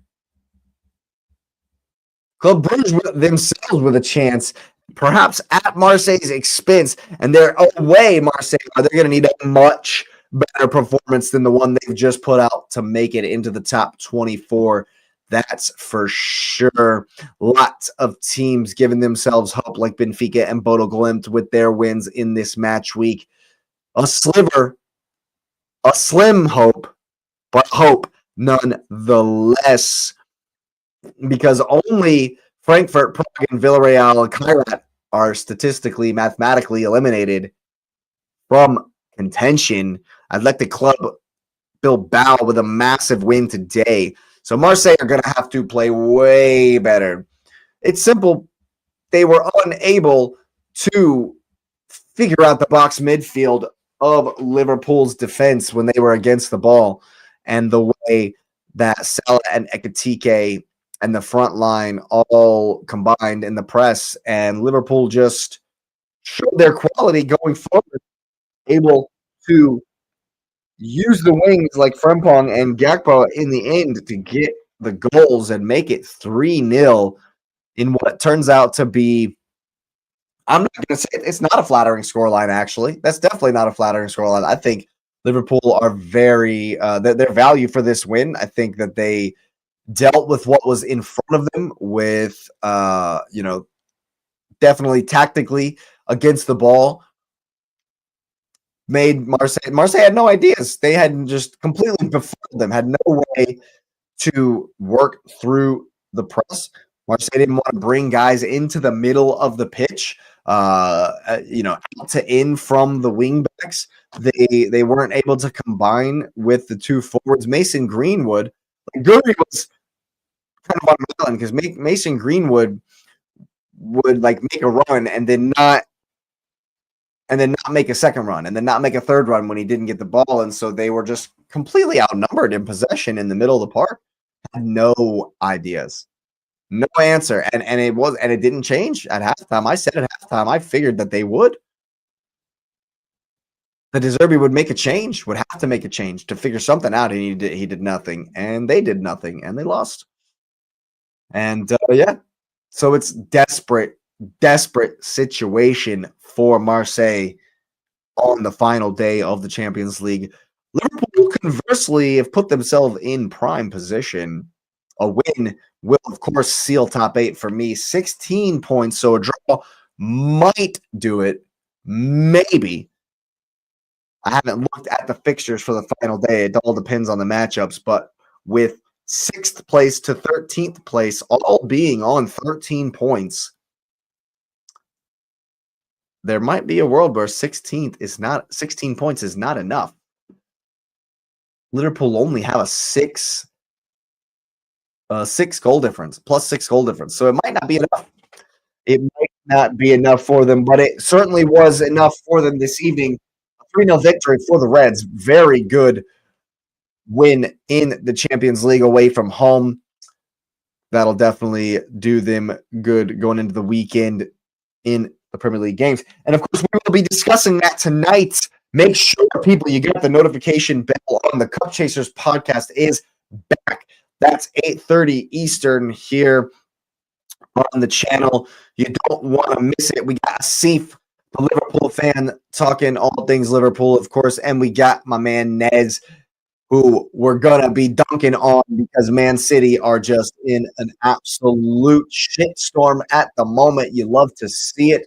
Club Brugge themselves with a chance, perhaps at Marseille's expense, and they're away. Marseille, they're going to need a much better performance than the one they've just put out to make it into the top 24. That's for sure. Lots of teams giving themselves hope, like Benfica and Bodo Glimt with their wins in this match week. A sliver, a slim hope, but hope nonetheless, because only Frankfurt, Prague, and Villarreal and Kairat are statistically, mathematically eliminated from contention. Athletic Club Bilbao with a massive win today. So Marseille are going to have to play way better. It's simple. They were unable to figure out the box midfield of Liverpool's defense when they were against the ball, and the way that Salah and Ekitike and the front line all combined in the press, and Liverpool just showed their quality going forward, able to use the wings like Frimpong and Gakpo in the end to get the goals and make it 3-0 in what turns out to be, I'm not going to say it's not a flattering scoreline, actually. That's definitely not a flattering scoreline. I think Liverpool are very, their value for this win, I think that they dealt with what was in front of them with, definitely tactically against the ball. Made Marseille had no ideas. They had just completely befuddled them, had no way to work through the press. Marseille didn't want to bring guys into the middle of the pitch, out to in from the wing backs. They weren't able to combine with the two forwards. Mason Greenwood, Guri was kind of on an island, because Mason Greenwood would make a run and then not make a second run, and then not make a third run when he didn't get the ball. And so they were just completely outnumbered in possession in the middle of the park. Had no ideas, no answer. And it didn't change at halftime. I said at halftime, I figured that they would. the De Zerbi would make a change, would have to make a change to figure something out, and he did nothing, and they did nothing, and they lost. And yeah, so it's desperate situation for Marseille on the final day of the Champions League. Liverpool, conversely, have put themselves in prime position. A win will, of course, seal top 8 for me. 16 points, so a draw might do it. Maybe. I haven't looked at the fixtures for the final day. It all depends on the matchups, but with 6th place to 13th place all being on 13 points, there might be a world where 16 points is not enough. Liverpool only have a 6 goal difference, plus 6 goal difference. So it might not be enough. It might not be enough for them, but it certainly was enough for them this evening. A 3-0 victory for the Reds. Very good win in the Champions League away from home. That'll definitely do them good going into the weekend in the Premier League games. And of course, we will be discussing that tonight. Make sure, people, you get the notification bell on. The Cup Chasers podcast is back. That's 8:30 Eastern here on the channel. You don't want to miss it. We got Asif, the Liverpool fan, talking all things Liverpool, of course, and we got my man Nez, who we're going to be dunking on because Man City are just in an absolute shitstorm at the moment. You love to see it.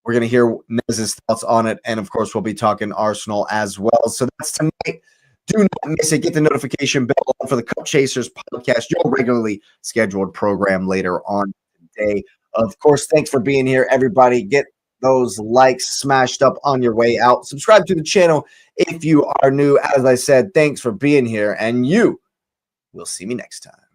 We're going to hear Nez's thoughts on it, and of course, we'll be talking Arsenal as well. So that's tonight. Do not miss it. Get the notification bell on for the Cup Chasers podcast, your regularly scheduled program later on today. Of course, thanks for being here, everybody. Get those likes smashed up on your way out. Subscribe to the channel if you are new. As I said, thanks for being here, and you will see me next time.